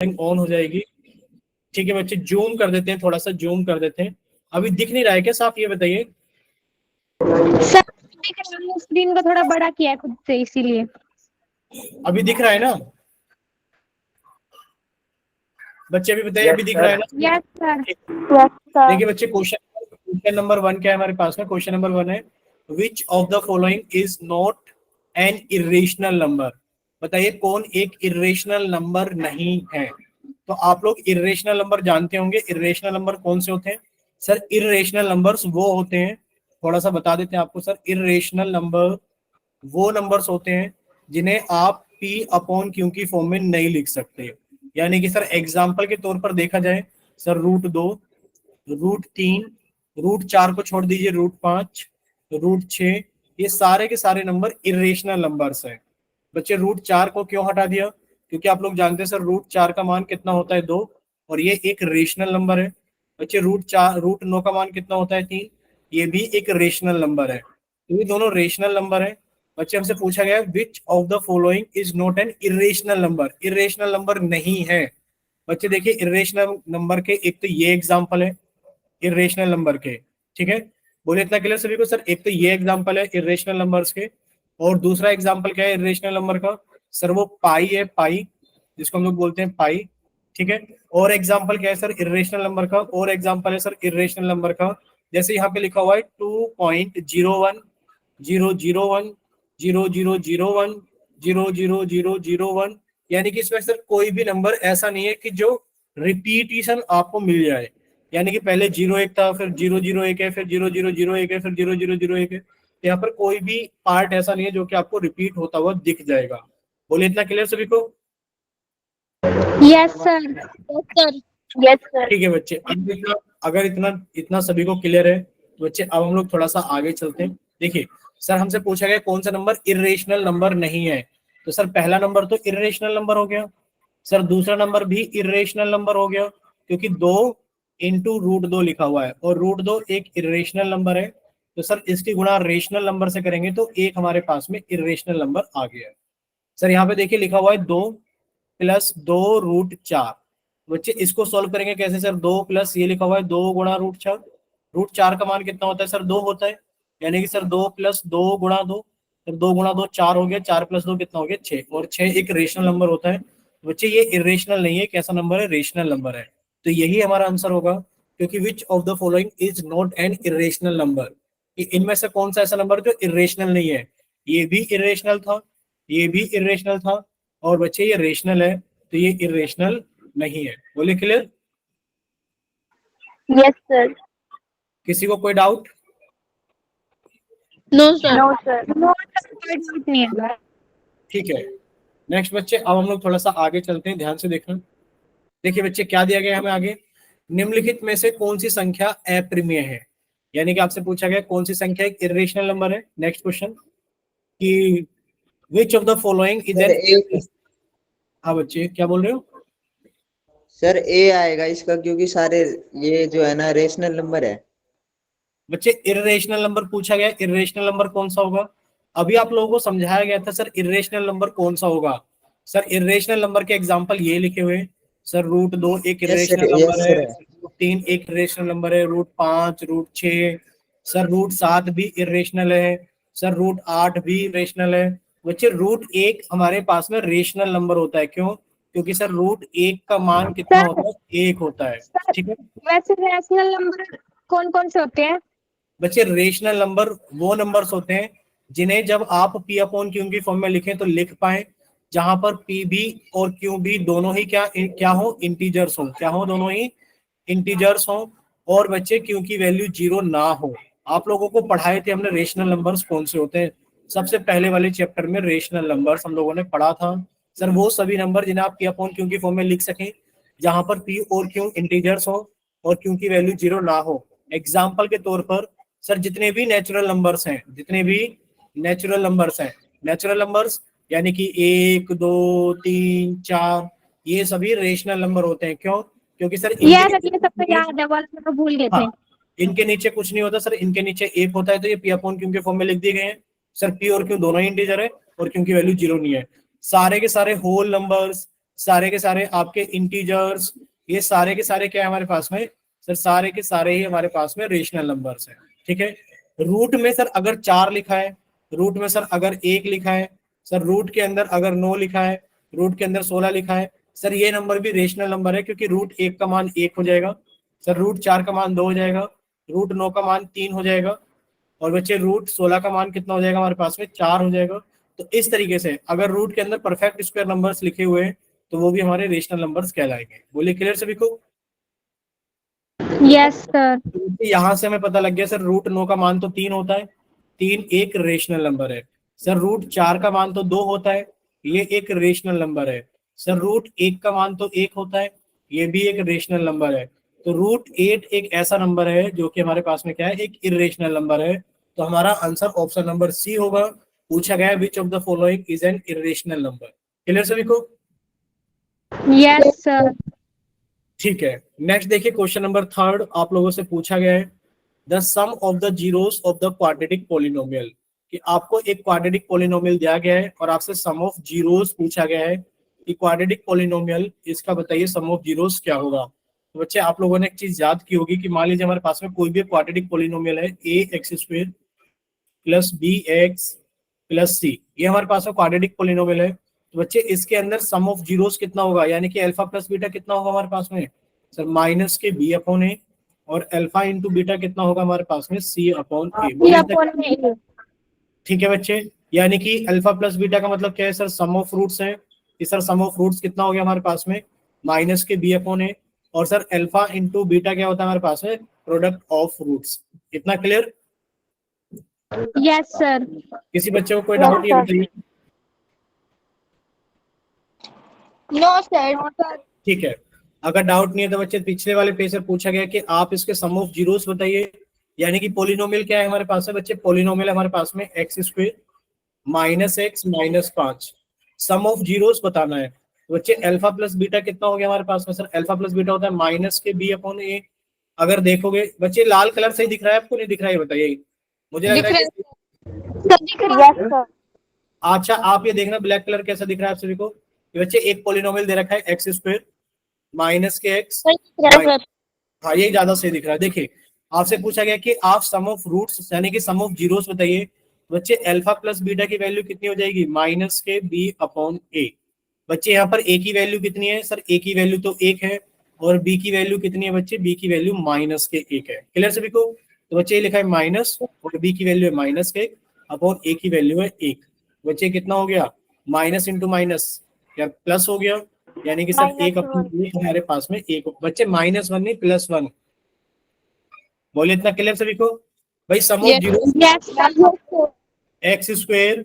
On हो जाएगी। ठीक है बच्चे, जूम कर देते हैं, थोड़ा सा जूम कर देते हैं। अभी दिख नहीं रहा है क्या साफ, ये बताइए। सर दिख रहा है, स्क्रीन को थोड़ा बड़ा किया है खुद से इसीलिए। अभी दिख रहा है ना बच्चे, अभी बताइए, अभी दिख रहा है ना। Yes sir. देखिए बच्चे, क्वेश्चन नंबर 1 क्या है हमारे पास में। क्वेश्चन नंबर 1 है, विच of the following is not an irrational number. बताइए कौन एक इरेशनल नंबर नहीं है। तो आप लोग इरेशनल नंबर जानते होंगे। इरेशनल नंबर कौन से होते हैं सर? इरेशनल नंबर्स वो होते हैं, थोड़ा सा बता देते हैं आपको सर। इरेशनल नंबर वो नंबर्स होते हैं जिन्हें आप पी अपॉन क्यू की फॉर्म में नहीं लिख सकते। यानी कि सर एग्जाम्पल के तौर पर देखा जाए सर, √2, √3, √4 को छोड़ दीजिए, √5, √6, ये सारे के सारे नंबर इरेशनल नंबर्स हैं। बच्चे √4 को क्यों हटा दिया? क्योंकि आप लोग जानते हैं सर, √4 का मान कितना होता है? 2, और ये एक रेशनल नंबर है। बच्चे √9 का मान कितना होता है? 3, ये भी एक रेशनल नंबर है। तो ये दोनों रेशनल नंबर है। बच्चे हमसे पूछा गया विच of the following is not an irrational number. Irrational number नहीं है। बच्चे देखिए, इरेशनल नंबर के एक तो ये एग्जांपल है इरेशनल नंबर के। ठीक है, बोले इतना क्लियर सभी को सर? एक तो ये एग्जांपल है इरेशनल नंबर्स के, और दूसरा एग्जांपल क्या है इरेशनल नंबर का सर? वो पाई है, पाई, जिसको हम लोग बोलते हैं पाई। ठीक है, और एग्जांपल क्या है सर इरेशनल नंबर का? और एग्जांपल है सर इरेशनल नंबर का, जैसे यहाँ पे लिखा हुआ है 2.01 001 0001 00001। यानी कि इसमें सर कोई भी नंबर ऐसा नहीं है कि जो रिपीटिशन आपको मिल जाए। यानी कि पहले 0 1 था, फिर 0 0 1 है, फिर 0 0 0 1 है, फिर 0 0 0 1 है। यहाँ पर कोई भी पार्ट ऐसा नहीं है जो कि आपको रिपीट होता हुआ दिख जाएगा। बोले इतना क्लियर सभी को? Yes sir. Yes sir. Yes sir. ठीक है बच्चे, अगर इतना इतना सभी को क्लियर है तो बच्चे अब हम लोग थोड़ा सा आगे चलते हैं। देखिए सर, हमसे पूछा गया कौन सा नंबर इरेशनल नंबर नहीं है। तो सर पहला नंबर तो इरेशनल नंबर हो गया सर, दूसरा नंबर भी इरेशनल नंबर हो गया क्योंकि 2 × √2 लिखा हुआ है, और √2 एक इरेशनल नंबर है। तो सर इसकी गुणा रेशनल नंबर से करेंगे तो एक हमारे पास में इरेशनल नंबर आ गया है। सर यहाँ पे देखिए लिखा हुआ है 2 + 2 √4। बच्चे इसको सॉल्व करेंगे कैसे सर? 2 प्लस ये लिखा हुआ है 2 × √4। √4 का मान कितना होता है सर? 2 होता है। यानी कि सर 2 + 2 × 2, सर 2 × 2 4 हो गया, 4 + 2 कितना हो गया? 6, और 6 एक रेशनल नंबर होता है। बच्चे ये इरेशनल नहीं है, कैसा नंबर है? रेशनल नंबर है। तो यही हमारा आंसर होगा, क्योंकि विच of the following is not an irrational number. इनमें से कौन सा ऐसा नंबर जो इरेशनल नहीं है? ये भी इरेशनल था, ये भी इरेशनल था, और बच्चे ये रेशनल है, तो ये इरेशनल नहीं है। बोले क्लियर? Yes sir. किसी को कोई doubt? No sir. No sir. No sir, कोई डाउट नहीं है। ठीक है, नेक्स्ट बच्चे, अब हम लोग थोड़ा सा आगे चलते हैं, ध्यान से देखना। देखिए बच्चे, क्या दिया गया है हमें आगे? निम्नलिखित में से कौन सी संख्या अप्रिमेय है? यानी कि आपसे पूछा गया कौन सी संख्या एक इरेशनल नंबर है। नेक्स्ट क्वेश्चन कि which of the following is sir एन। ए, हाँ बच्चे, क्या बोल रहे हो? सर ए आएगा इसका, क्योंकि सारे ये जो है ना रेशनल नंबर है। बच्चे इरेशनल नंबर पूछा गया, इरेशनल नंबर कौन सा होगा? अभी आप लोगों को समझाया गया था सर इरेशनल नंबर कौन सा होगा। सर इरेशनल नंबर के एग्जांपल ये लिखे हुए सर, √2 एक yes sir, irrational number yes है, सर। √3 एक इरेशनल नंबर है, √5, √6, सर √7 भी इरेशनल है, सर √8 भी इरेशनल है। बच्चे √1 हमारे पास में रेशनल नंबर होता है। क्यों? क्योंकि सर √1 का मान कितना सर होता है? 1 होता है। सर, ठीक है वैसे रैशनल नंबर कौन कौन से होते हैं? बच्चे, रेशनल नंबर वो नंबर्स होते हैं जिन्हें जब आप पी अपॉन क्यू की फॉर्म में लिखें तो लिख पाए, जहां पर पी भी और क्यू भी दोनों ही क्या हो? इंटीजर्स हो। क्या हो? दोनों ही इंटीजर्स हो। और बच्चे क्यू की वैल्यू 0 ना हो। आप लोगों को पढ़ाए थे हमने रेशनल नंबर्स कौन से होते हैं। सबसे पहले वाले चैप्टर में रेशनल नंबर्स हम लोगों ने पढ़ा था सर। वो सभी नंबर जिन्हें आप पी अपॉन क्यू की फॉर्म में लिख सकें, जहां पर पी और क्यू इंटीजर्स हो और क्यू की वैल्यू 0 ना हो। एग्जाम्पल के तौर पर सर, जितने भी नेचुरल नंबर्स हैं, जितने भी नेचुरल नंबर्स हैं, नेचुरल नंबर्स यानी कि 1 2 3 4, ये सभी रेशनल नंबर होते हैं। क्यों? क्योंकि सर इनके यस सर, ये सब तो नीचे, याद है, बस मैं तो भूल गए हाँ, थे। इनके नीचे कुछ नहीं होता सर। इनके नीचे 1 होता है, तो ये पी अपॉन क्यू के फॉर्म में लिख दिए गए हैं सर। पी और क्यू दोनों ही इंटीजर है और क्यू की वैल्यू 0 नहीं है। सारे के सारे होल नंबर्स, सारे के सारे आपके इंटीजर्स, ये सारे के सारे क्या है हमारे पास में सर, सारे के सारे ही हमारे पास में रेशनल नंबर्स हैं। ठीक है, रूट में सर अगर 4 लिखा है, रूट में सर अगर 1 लिखा है, सर रूट के अंदर अगर 9 लिखा है, रूट के अंदर 16 लिखा है, सर ये नंबर भी रेशनल नंबर है, क्योंकि रूट 1 का मान 1 हो जाएगा, सर रूट 4 का मान 2 हो जाएगा, रूट 9 का मान 3 हो जाएगा, और बच्चे रूट 16 का मान कितना हो जाएगा हमारे पास में 4 हो जाएगा। तो इस तरीके से अगर रूट के अंदर परफेक्ट स्क्वायर नंबर्स लिखे हुए हैं तो वो भी हमारे रेशनल नंबर्स कहलाएंगे। बोलिए क्लियर सभी को? Yes sir. यहां से हमें पता लग गया सर, रूट 9 का मान तो 3 होता है, 3 एक रेशनल नंबर है। सर रूट 4 का मान तो 2 होता है, ये एक रेशनल नंबर है। सर रूट 1 का मान तो 1 होता है, ये भी एक रेशनल नंबर है। तो रूट 8 एक ऐसा नंबर है जो कि हमारे पास में क्या है, एक इरेशनल नंबर है। तो हमारा आंसर ऑप्शन नंबर सी होगा। पूछा गया विच of the following is an irrational number. Clear सभी को? Yes sir. ठीक है, नेक्स्ट देखिए क्वेश्चन नंबर 3 आप लोगों से पूछा गया है the sum of the zeros of the quadratic polynomial, कि आपको एक क्वाड्रेटिक पोलिनोमियल दिया गया है और आपसे सम ऑफ जीरोस पूछा गया है कि क्वाड्रेटिक पोलिनोमियल इसका बताइए सम ऑफ जीरोस क्या होगा। तो बच्चे आप लोगों ने एक चीज याद की होगी कि मान लीजिए हमारे पास में कोई भी क्वाड्रेटिक पोलिनोमियल है a x square plus b x plus c, ये हमारे पास में क्वाड्रेटिक पोलिनोमियल है। तो बच्चे इसके अंदर सम ऑफ जीरोस कितना होगा, यानी कि अल्फा प्लस बीटा कितना होगा हमारे पास में सर, माइनस के बी अपॉन ए, और अल्फा इंटू बीटा कितना होगा हमारे पास में सी अपॉन ए। ठीक है बच्चे, यानी कि अल्फा प्लस बीटा का मतलब क्या है सर, सम ऑफ रूट्स है। कि सर सम ऑफ रूट्स कितना हो गया हमारे पास में, माइनस के बी अपॉन ए, और सर अल्फा इंटू बीटा क्या होता है हमारे पास में, प्रोडक्ट ऑफ रूट्स। इतना क्लियर? Yes sir. किसी बच्चे को कोई डाउट ये बताइए? No sir. ठीक है, अगर डाउट नहीं है तो बच्चे पिछले वाले पेज से पूछा गया कि आप इसके सम ऑफ जीरोस बताइए। यानी कि पोलिनोमियल क्या है हमारे पास में बच्चे, पोलिनोमियल हमारे पास में x square minus x minus 5, sum of zeros बताना है। तो बच्चे अल्फा प्लस बीटा कितना हो गया हमारे पास में सर, अल्फा प्लस बीटा होता है माइनस के बी अपॉन ए। अगर देखोगे बच्चे लाल कलर सही दिख रहा है आपको, नहीं दिख रहा है बताइए? मुझे लग रहा है अच्छा आप ये देखना ब्लैक कलर कैसा दिख रहा है आप सभी को। ये बच्चे एक पोलिनोमियल दे रखा है एक्स स्क्वायर माइनस के एक्स, हाँ ये ज्यादा सही दिख रहा है। देखिए आपसे पूछा गया कि आप सम ऑफ रूट्स यानी कि सम ऑफ जीरोस बताइए। बच्चे अल्फा प्लस बीटा की वैल्यू कितनी हो जाएगी, माइनस के बी अपॉन ए। बच्चे यहाँ पर ए की वैल्यू कितनी है सर, ए की वैल्यू तो 1 है, और बी की वैल्यू कितनी है बच्चे, बी की वैल्यू माइनस के 1 है। क्लियर सभी को? तो बच्चे ये लिखा है माइनस, और बी की वैल्यू है माइनस के अपॉन ए की वैल्यू है 1। बच्चे कितना हो गया, माइनस इंटू माइनस क्या प्लस हो गया, यानी कि सर एक अपनी हमारे पास में एक। बच्चे -1 नहीं +1। बोलिए इतना क्लियर सभी को? भाई sum of zero x square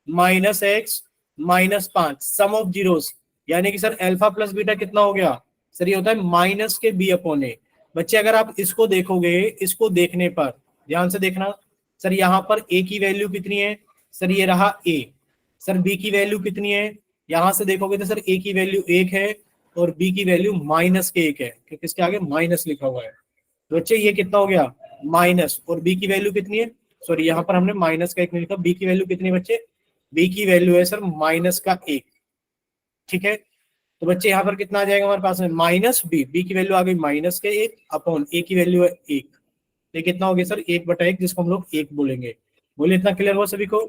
minus x minus 5 sum of zeros, यानी कि सर अल्फा प्लस बीटा कितना हो गया सर, ये होता है माइनस के बी अपॉन ए। बच्चे अगर आप इसको देखोगे, इसको देखने पर ध्यान से देखना सर, यहाँ पर ए की वैल्यू कितनी है सर, ये रहा ए। सर बी की वैल्यू कितनी है, यहां से देखोगे तो सर ए की वैल्यू 1 है और बी की वैल्यू माइनस के 1 है, क्योंकि इसके आगे माइनस लिखा हुआ है। तो बच्चे ये कितना हो गया माइनस, और बी की वैल्यू कितनी है, सॉरी यहाँ पर हमने माइनस का 1 नहीं लिखा, बी की वैल्यू कितनी है बच्चे, बी की वैल्यू है सर माइनस का 1। ठीक है, तो बच्चे यहाँ पर कितना आ जाएगा हमारे पास में, माइनस बी, बी की वैल्यू आ गई माइनस के 1 अपॉन ए की वैल्यू है 1। ये कितना हो गया सर, 1/1 जिसको हम लोग 1 बोलेंगे। बोलिए इतना क्लियर हुआ सभी को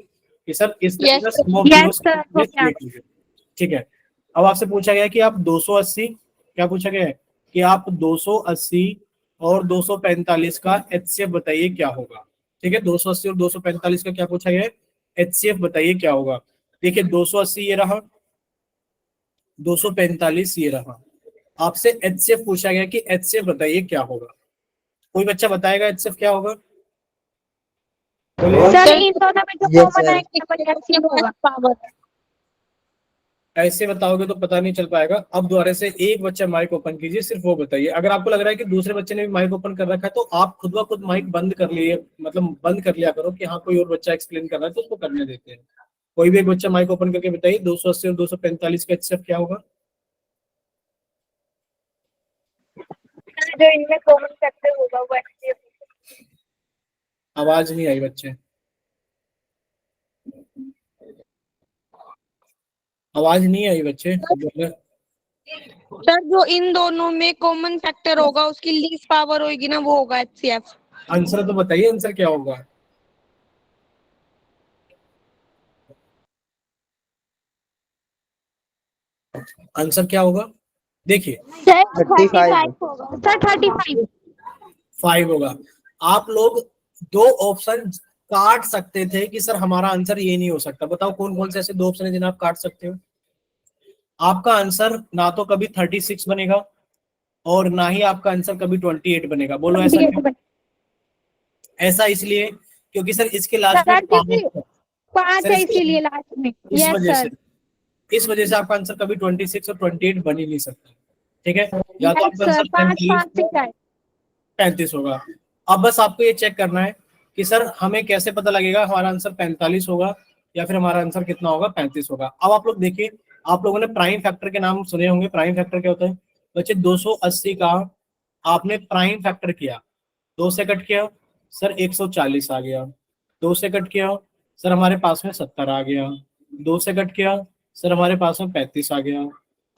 कि सर इस तरीके का sum of zeros calculate। ठीक है, अब आपसे पूछा गया कि आप 280, क्या पूछा गया है कि आप 280 और 245 का HCF बताइए क्या होगा। ठीक है, 280 और 245 का क्या पूछा गया है, HCF बताइए क्या होगा। देखिए 280 ये रहा, 245 ये रहा, आपसे HCF पूछा गया कि HCF बताइए क्या होगा। कोई बच्चा बताएगा HCF क्या होगा? सर इन दोनों में जो Yes, कॉमन sir. है HCF होगा। ऐसे बताओगे तो पता नहीं चल पाएगा। अब दोबारा से एक बच्चा माइक ओपन कीजिए, सिर्फ वो बताइए। अगर आपको लग रहा है कि दूसरे बच्चे ने भी माइक ओपन कर रखा है तो आप खुद ब खुद माइक बंद कर लिए, मतलब बंद कर लिया करो कि हाँ कोई और बच्चा एक्सप्लेन कर रहा है तो उसको करने देते हैं। कोई भी एक बच्चा माइक ओपन करके बताइए 280 और 245 का HCF क्या होगा। जो इनमें कॉमन फैक्टर होगा वो HCF। आवाज नहीं आई बच्चे, आवाज नहीं आई बच्चे। सर जो इन दोनों में कॉमन फैक्टर होगा उसकी लीस्ट पावर होगी ना, वो होगा HCF। आंसर तो बताइए, आंसर क्या होगा? आंसर क्या होगा? देखिए सर 35 होगा सर, 35। 5 होगा। आप लोग दो ऑप्शन काट सकते थे कि सर हमारा आंसर ये नहीं हो सकता। बताओ कौन कौन से ऐसे दो ऑप्शन है जिन्हें आप काट सकते हो? आपका आंसर ना तो कभी 36 बनेगा और ना ही आपका आंसर कभी 28 बनेगा। बोलो ऐसा क्यों? ऐसा इसलिए क्योंकि सर इसके लास्ट में सर 5 क्योंकि है। 5 सर है इसके इसीलिए लास्ट में। इस यस वजह से सर। इस वजह से आपका आंसर कभी 26 और 28 बन ही नहीं सकता। ठीक है, या तो यस आपका सर, आंसर 5 5 6 है। 35 होगा। अब बस आपको ये चेक करना है कि सर हमें कैसे पता लगेगा हमारा आंसर 45 होगा या फिर हमारा आंसर कितना होगा, 35 होगा। अब आप लोग देखिए, आप लोगों ने प्राइम फैक्टर के नाम सुने होंगे। प्राइम फैक्टर क्या होता है बच्चे? 280 का आपने प्राइम फैक्टर किया, 2 से कट किया सर 140 आ गया। 2 से कट किया सर हमारे पास में 70 आ गया। 2 से कट किया सर हमारे पास में 35 आ गया।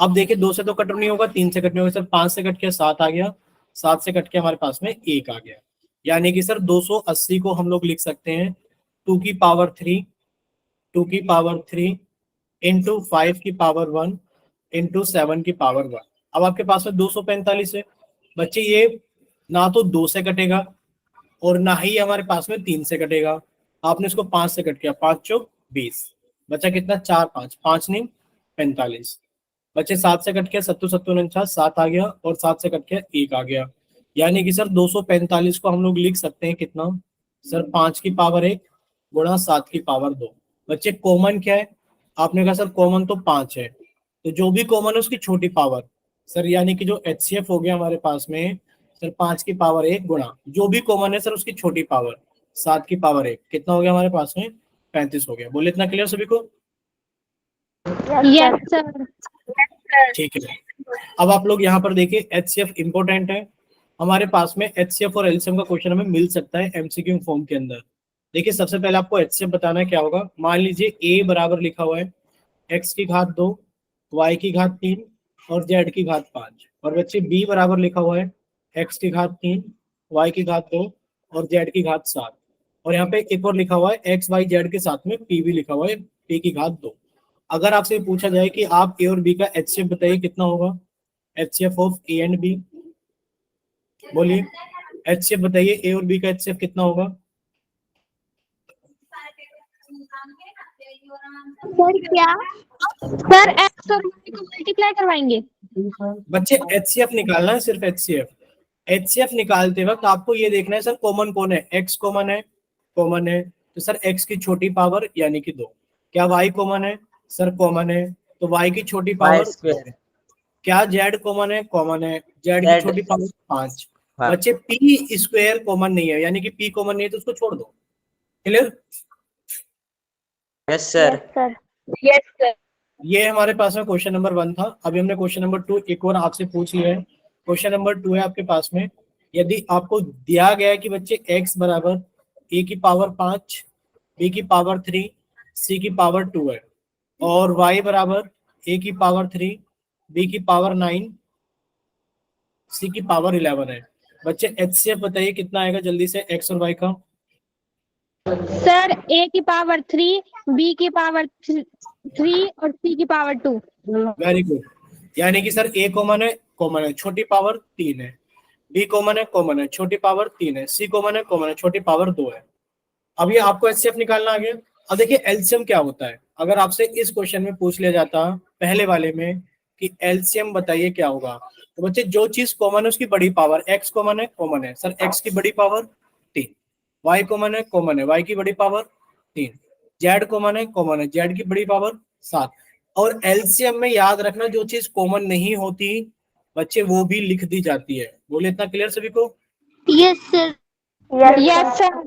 अब देखिए 2 से तो कट नहीं होगा, 3 से कट नहीं होगा सर, 5 से कट किया 7 आ गया। 7 से कट के हमारे पास में 1 आ गया। यानी कि सर 280 को हम लोग लिख सकते हैं 2 की पावर 3, 2 की पावर 3 इंटू 5 की पावर 1 इंटू 7 की पावर 1। अब आपके पास में 245 है बच्चे। ये ना तो 2 से कटेगा और ना ही हमारे पास में 3 से कटेगा। आपने इसको 5 से कट किया, 5 चौक 20, बचा कितना? 4 5 5 नहीं 45। बच्चे 7 से कट किया, 7 7 49, 7 आ गया और 7 से कट किया 1 आ गया। यानी कि सर 245 को हम लोग लिख सकते हैं कितना? सर 5 की पावर 1 गुणा 7 की पावर 2। बच्चे कॉमन क्या है? आपने कहा सर कॉमन तो 5 है, तो जो भी कॉमन है उसकी छोटी पावर। सर यानी कि जो HCF हो गया हमारे पास में सर 5 की पावर 1 गुणा जो भी कॉमन है सर उसकी छोटी पावर 7 की पावर 1, कितना हो गया हमारे पास में? 35 हो गया। बोले इतना क्लियर सभी को? Yes sir. ठीक है। अब आप लोग यहाँ पर देखिए HCF इंपॉर्टेंट है। हमारे पास में HCF और LCM का क्वेश्चन हमें मिल सकता है MCQ फॉर्म के अंदर। देखिए सबसे पहले आपको HCF बताना है क्या होगा। मान लीजिए A बराबर लिखा हुआ है x की घात 2, y की घात 3 और z की घात 5। और बच्चे B बराबर लिखा हुआ है x की घात 3, y की घात 2 और z की घात 7। और यहाँ पे एक और लिखा हुआ है x y z के साथ में P भी लिखा हुआ है, P की घात 2। अगर आपसे पूछा जाए कि आप A और B का HCF बताइए कितना होगा? HCF of A and B, बोलिए HCF बताइए, A और B का HCF कितना होगा? सर क्या? सर एक्स और वाई को मल्टीप्लाई करवाएंगे। बच्चे HCF निकालना है, सिर्फ HCF निकालते वक्त आपको ये देखना है सर कॉमन कौन है। X कॉमन है, कॉमन है तो सर X की छोटी पावर यानी कि 2। क्या Y कॉमन है? सर कॉमन है तो Y की छोटी वाई पावर 2। स्क्वायर क्या Z कॉमन है? कॉमन है, Z की जेड। छोटी पावर 5। हाँ बच्चे P स्क्वायर कॉमन नहीं है, यानी कि P कॉमन नहीं है तो उसको छोड़ दो। Clear? Yes sir. Yes sir. ये हमारे पास में क्वेश्चन नंबर 1 था। अभी हमने क्वेश्चन नंबर 2 एक और आपसे पूछ लिया है। क्वेश्चन नंबर 2 है आपके पास में। यदि आपको दिया गया है कि बच्चे x बराबर A की पावर 5, B की पावर 3, C की पावर 2 है और y बराबर A की पावर 3, B की पावर 9, C की पावर 11 है। बच्चे HCF बताइए कितना आएगा जल्दी से x और y का? सर A की पावर 3, B की पावर 3 और C की पावर 2। Very good. यानी कि सर A कॉमन है, छोटी पावर 3 है। B कॉमन है, छोटी पावर 3 है। C कॉमन है, छोटी पावर 2 है। अब ये आपको HCF निकालना आ गया। अब देखिए एलसीएम क्या होता है। अगर आपसे इस क्वेश्चन में पूछ लिया जाता पहले वाले में कि एलसीएम बताइए क्या होगा, तो बच्चे जो चीज कॉमन है उसकी बड़ी पावर। x कॉमन है सर, x की बड़ी पावर 3। y कॉमन है, y की बड़ी पावर 3। z कॉमन है, z की बड़ी पावर 7। और एलसीएम में याद रखना जो चीज कॉमन नहीं होती बच्चे वो भी लिख दी जाती है। बोले इतना क्लियर सभी को? Yes sir. Yes sir.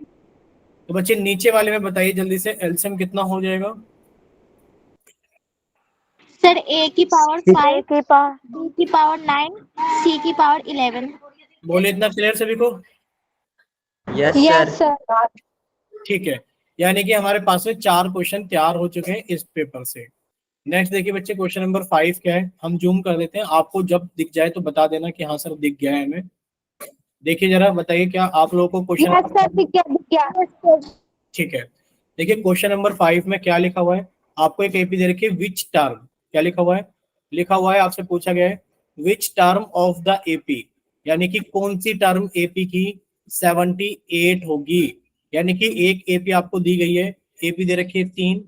तो बच्चे नीचे वाले में बताइए जल्दी से एलसीएम कितना हो जाएगा? सर A की पावर 5, B की पावर 9, C की पावर 11। बोले इतना क्लियर सभी को? Yes yes sir. सर। ठीक है, यानी कि हमारे पास में 4 क्वेश्चन तैयार हो चुके हैं इस पेपर से। नेक्स्ट देखिए बच्चे क्वेश्चन नंबर 5 क्या है, हम जूम कर देते हैं, आपको जब दिख जाए तो बता देना कि हाँ सर दिख गया है हमें। देखिए जरा बताइए क्या आप लोगों को यस सर, क्वेश्चन, दिख गया दिख गया। ठीक है। देखिए क्वेश्चन नंबर 5 में क्या लिखा हुआ है, आपको एक एपी दे रखी है, विच टर्म, क्या लिखा हुआ है, लिखा हुआ है आपसे पूछा गया है which term of the AP, यानी कि कौन सी टर्म एपी की 78 होगी। यानी कि एक एपी आपको दी गई है, एपी दे रखी है 3,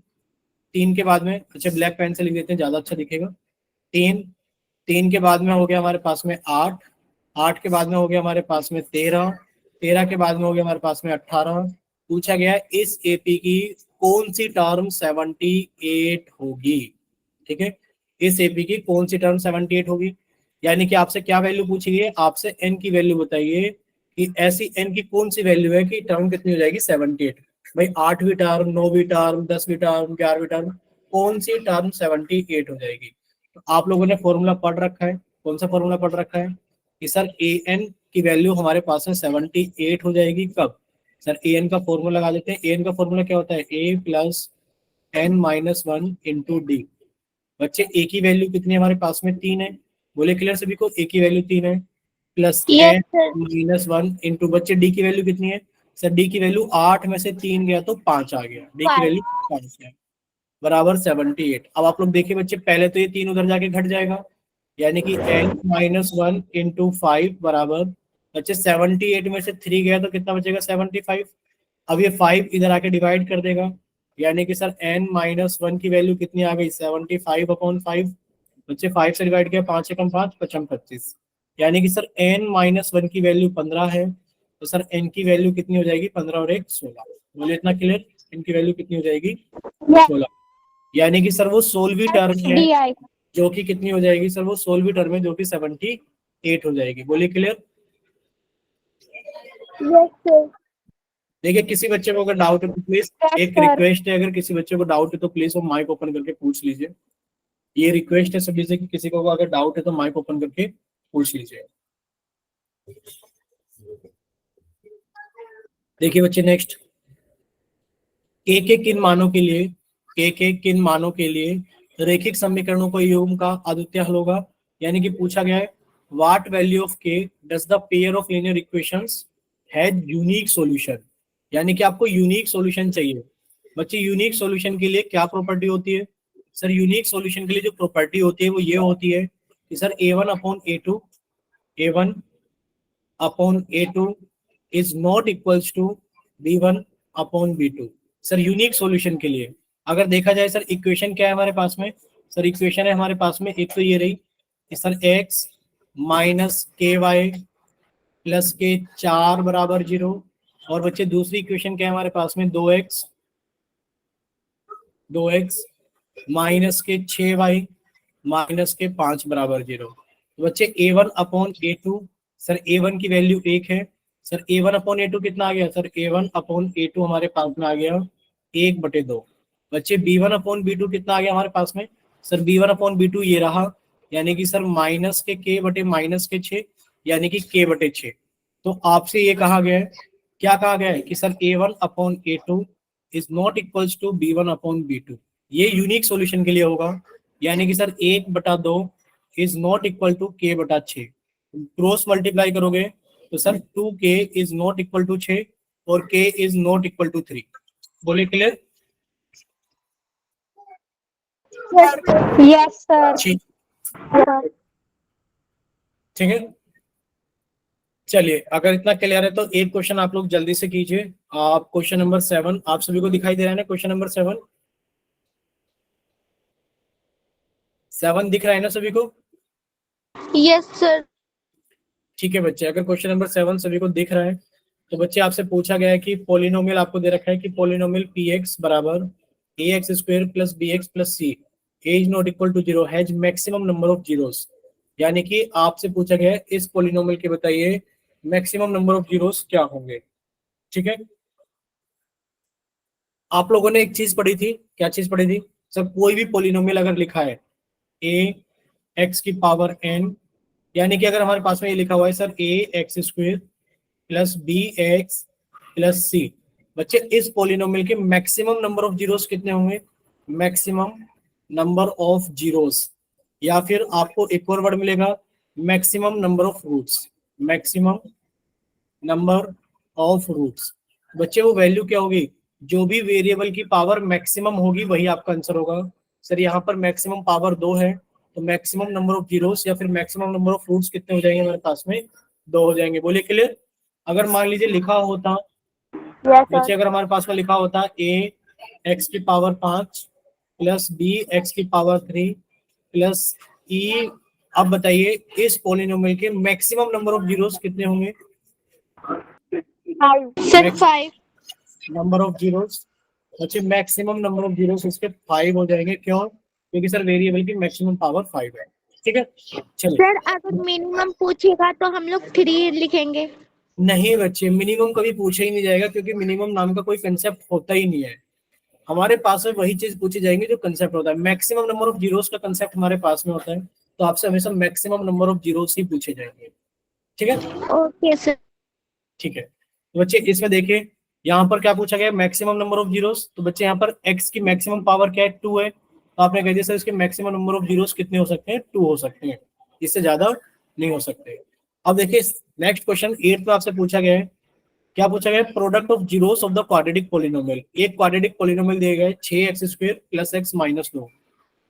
3 के बाद में, अच्छा ब्लैक पेन से लिख देते हैं ज्यादा अच्छा दिखेगा, 3, 3 के बाद में हो गया हमारे पास में 8, 8 के बाद में हो गया हमारे पास में 13, 13 के बाद में हो गया हमारे पास में 18। पूछा गया है इस एपी की कौन सी टर्म 78 होगी, ठीक है, इस एपी की कौन सी टर्म 78 होगी। यानी कि आपसे क्या वैल्यू पूछी गई है, आपसे एन की वैल्यू बताइए कि ऐसी एन की कौन सी वैल्यू है कि टर्म कितनी हो जाएगी 78। भाई 8वीं टर्म, 9वीं टर्म, 10वीं टर्म, 11वीं टर्म, कौन सी टर्म 78 हो जाएगी। तो आप लोगों ने फॉर्मूला पढ़ रखा है, कौन सा फॉर्मूला पढ़ रखा है कि सर ए एन की वैल्यू हमारे पास में 78 हो जाएगी कब। सर ए एन का फॉर्मूला लगा देते हैं, ए एन का फॉर्मूला क्या होता है, a plus n minus one into d. बच्चे ए की वैल्यू कितनी है हमारे पास में 3 है, बोले क्लियर सभी को, ए की वैल्यू 3 है, plus yes n sir. Minus one into, बच्चे डी की वैल्यू कितनी है, सर डी की वैल्यू 8 में से 3 गया तो 5 आ गया, डी की 5। वैल्यू 5 है, बराबर 78। अब आप लोग देखिए बच्चे पहले तो ये 3 उधर जाके घट जाएगा, यानी कि n माइनस वन इंटू 5 बराबर, बच्चे 78 में से 3 गया तो कितना बचेगा 75। अब ये 5 इधर आके डिवाइड कर देगा, यानी कि सर n माइनस वन की वैल्यू कितनी आ गई 75/5। बच्चे 5 से डिवाइड किया, 5 एकम 5, 5 25, यानी कि सर n माइनस वन की वैल्यू 15 है, तो सर n की वैल्यू कितनी हो जाएगी 15 और 1 16। बोलिए इतना क्लियर, n की वैल्यू कितनी हो जाएगी 16, यानी कि सर वो 16वीं टर्म है डी आएगा। जो कि कितनी हो जाएगी सर, वो 16वीं टर्म है जो कि 78 हो जाएगी। बोलिए क्लियर। Yes sir. देखिए किसी बच्चे को अगर डाउट है तो प्लीज, यस एक सर। रिक्वेस्ट है, अगर किसी बच्चे को डाउट है तो प्लीज वो माइक ओपन करके पूछ लीजिए। ये रिक्वेस्ट है सभी से कि किसी को अगर डाउट है तो माइक ओपन करके पूछ लीजिए। देखिए बच्चे नेक्स्ट, एक एक किन मानों के लिए, एक एक किन मानों के लिए रैखिक समीकरणों को योग का अद्वितीय हल होगा। यानी कि पूछा गया है व्हाट वैल्यू ऑफ के does the pair of linear equations has unique solution. यानी कि आपको यूनिक सॉल्यूशन चाहिए। बच्चे यूनिक सॉल्यूशन के लिए क्या प्रॉपर्टी होती है, सर यूनिक सॉल्यूशन के लिए जो प्रॉपर्टी होती है वो ये होती है कि sir a1/a2, a1/a2 is not equals to b1/b2। Sir unique solution के लिए अगर देखा जाए सर इक्वेशन क्या है हमारे पास में, सर इक्वेशन है हमारे पास में एक तो ये रही कि सर x माइनस के वाई प्लस के 4 बराबर 0, और बच्चे दूसरी इक्वेशन क्या है हमारे पास में 2x माइनस के 6y माइनस के 5 बराबर 0। तो बच्चे a1/a2, सर a1 की वैल्यू 1 है, सर a1/a2 कितना आ गया, सर a1/a2 हमारे पास में आ गया 1/2। बच्चे b1/b2 कितना आ गया हमारे पास में, सर b1/b2 ये रहा, यानी कि सर माइनस के k बटे माइनस के 6, यानी कि k/6। तो आपसे ये कहा गया है, क्या कहा गया है कि sir a1/a2 is not equals to b1/b2। ये यूनिक सॉल्यूशन के लिए होगा, यानी कि sir 1/2 is not equal to k/6। Cross multiply करोगे तो sir 2k is not equal to 6 और k is not equal to 3। बोलिए क्लियर। Yes sir. ठीक ठीक है, चलिए अगर इतना क्लियर है तो एक क्वेश्चन आप लोग जल्दी से कीजिए। आप क्वेश्चन नंबर 7, आप सभी को दिखाई दे रहा है ना क्वेश्चन नंबर 7, 7 दिख रहा है ना सभी को। Yes sir. ठीक है बच्चे, अगर क्वेश्चन नंबर 7 सभी को दिख रहा है तो बच्चे आपसे पूछा गया है कि पोलिनोमियल आपको दे रखा है कि पोलिनोमियल पी एक्स बराबर a x square plus b x plus c is not equal to 0 has maximum number of zeros. यानी कि आपसे पूछा गया है इस पोलिनोमियल के बताइए मैक्सिमम नंबर ऑफ जीरोस क्या होंगे। ठीक है, आप लोगों ने एक चीज पढ़ी थी, क्या चीज पढ़ी थी, सर कोई भी पोलिनोमियल अगर लिखा है ए एक्स की पावर एन, यानी कि अगर हमारे पास में ये लिखा हुआ है sir a x square plus b x plus c, बच्चे इस पोलिनोमियल के मैक्सिमम नंबर ऑफ जीरोस कितने होंगे, मैक्सिमम नंबर ऑफ जीरोस, या फिर आपको एक और वर्ड मिलेगा maximum number of roots, maximum number of roots. बच्चे वो वैल्यू क्या होगी, जो भी वेरिएबल की पावर मैक्सिमम होगी वही आपका आंसर होगा। सर यहाँ पर मैक्सिमम पावर 2 है, तो मैक्सिमम नंबर ऑफ जीरोस या फिर मैक्सिमम नंबर ऑफ रूट्स कितने हो जाएंगे हमारे पास में, 2 हो जाएंगे। बोलिए क्लियर। अगर मान लीजिए लिखा होता, बच्चे अगर हमारे पास में लिखा होता ए एक्स की पावर 5 प्लस बी एक्स की पावर 3 प्लस ई, अब बताइए इस पोलिनोमियल के मैक्सिमम नंबर ऑफ जीरोस कितने होंगे। सर 5। नंबर ऑफ जीरोस, अच्छा मैक्सिमम नंबर ऑफ जीरोस इसके 5 हो जाएंगे। क्यों, क्योंकि सर वेरिएबल की मैक्सिमम पावर 5 है। ठीक है, चलिए। सर अगर मिनिमम पूछेगा तो हम लोग 3 लिखेंगे। नहीं बच्चे, मिनिमम कभी पूछा ही नहीं जाएगा, क्योंकि मिनिमम नाम का कोई कंसेप्ट होता ही नहीं है। हमारे पास में वही चीज पूछी जाएंगी जो कंसेप्ट होता है। मैक्सिमम नंबर ऑफ जीरोस का कंसेप्ट हमारे पास में होता है, तो आपसे हमेशा मैक्सिमम नंबर ऑफ जीरोस ही पूछे जाएंगे। ठीक है, ओके सर। ठीक है। तो बच्चे इसमें देखिए यहाँ पर क्या पूछा गया, मैक्सिमम नंबर ऑफ जीरोस। तो बच्चे यहाँ पर x की मैक्सिमम पावर क्या है, 2 है। तो आपने कह दिया सर इसके मैक्सिमम नंबर ऑफ जीरोस कितने हो सकते हैं, 2 हो सकते हैं, इससे ज्यादा नहीं हो सकते। अब देखिए नेक्स्ट क्वेश्चन 8 में आपसे पूछा गया है, क्या पूछा गया, product of zeros of the quadratic polynomial. एक क्वाड्रेटिक पोलिनोमियल दिया गया है 6x² plus x minus 2,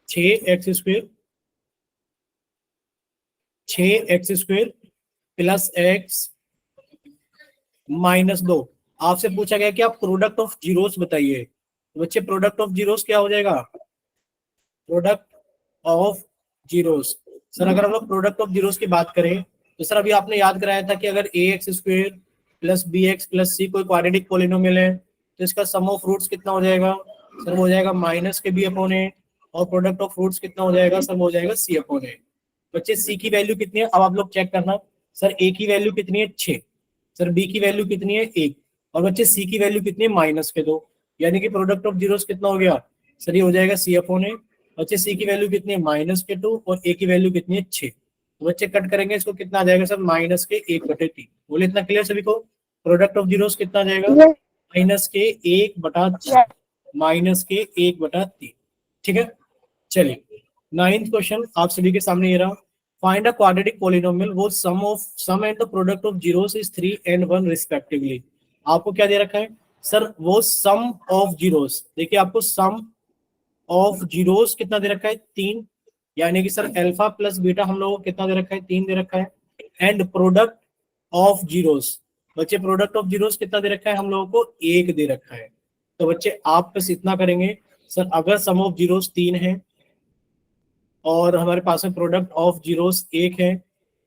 6x² 6x² plus x minus 2। आपसे पूछा गया कि आप प्रोडक्ट ऑफ जीरोस बताइए। तो बच्चे प्रोडक्ट ऑफ जीरोस क्या हो जाएगा, प्रोडक्ट ऑफ जीरोस। सर अगर हम लोग प्रोडक्ट ऑफ जीरोस की बात करें तो सर अभी आपने याद कराया था कि अगर ax² plus bx plus c कोई क्वाड्रेटिक पोलिनोमियल है तो इसका सम ऑफ रूट्स कितना हो जाएगा, सर वो हो जाएगा माइनस के b अपॉन a, और प्रोडक्ट ऑफ रूट्स कितना हो जाएगा, सर वो हो जाएगा c अपॉन a। बच्चे c की वैल्यू कितनी है, अब आप लोग चेक करना। सर a की वैल्यू कितनी है 6, सर b की वैल्यू कितनी है 1, और बच्चे c की वैल्यू कितनी है माइनस के 2, यानी कि प्रोडक्ट ऑफ जीरोस कितना हो गया, सर ये हो जाएगा c अपॉन a। बच्चे c की वैल्यू कितनी है माइनस के 2 और a की वैल्यू कितनी है 6। तो बच्चे कट करेंगे इसको, कितना आ जाएगा सर माइनस के 1/3। बोले इतना क्लियर सभी को, प्रोडक्ट ऑफ जीरोस कितना आ जाएगा, माइनस के 1/3, माइनस के 1/3। ठीक है, चलिए 9th क्वेश्चन आप सभी के सामने ये रहा। फाइंड अ क्वाड्रेटिक पोलिनोमियल वो sum and the product of zeros is 3 and 1 respectively. आपको क्या दे रखा है, सर वो सम ऑफ जीरोस, देखिए आपको सम ऑफ जीरोस कितना दे रखा है 3, यानी कि सर अल्फा प्लस बीटा हम लोगों को कितना दे रखा है 3 दे रखा है, एंड प्रोडक्ट ऑफ जीरोस। बच्चे प्रोडक्ट ऑफ जीरोस कितना दे रखा है हम लोगों को 1 दे रखा है। तो बच्चे आप बस इतना करेंगे, सर अगर सम ऑफ जीरोस 3 है और हमारे पास में प्रोडक्ट ऑफ जीरोस 1 है,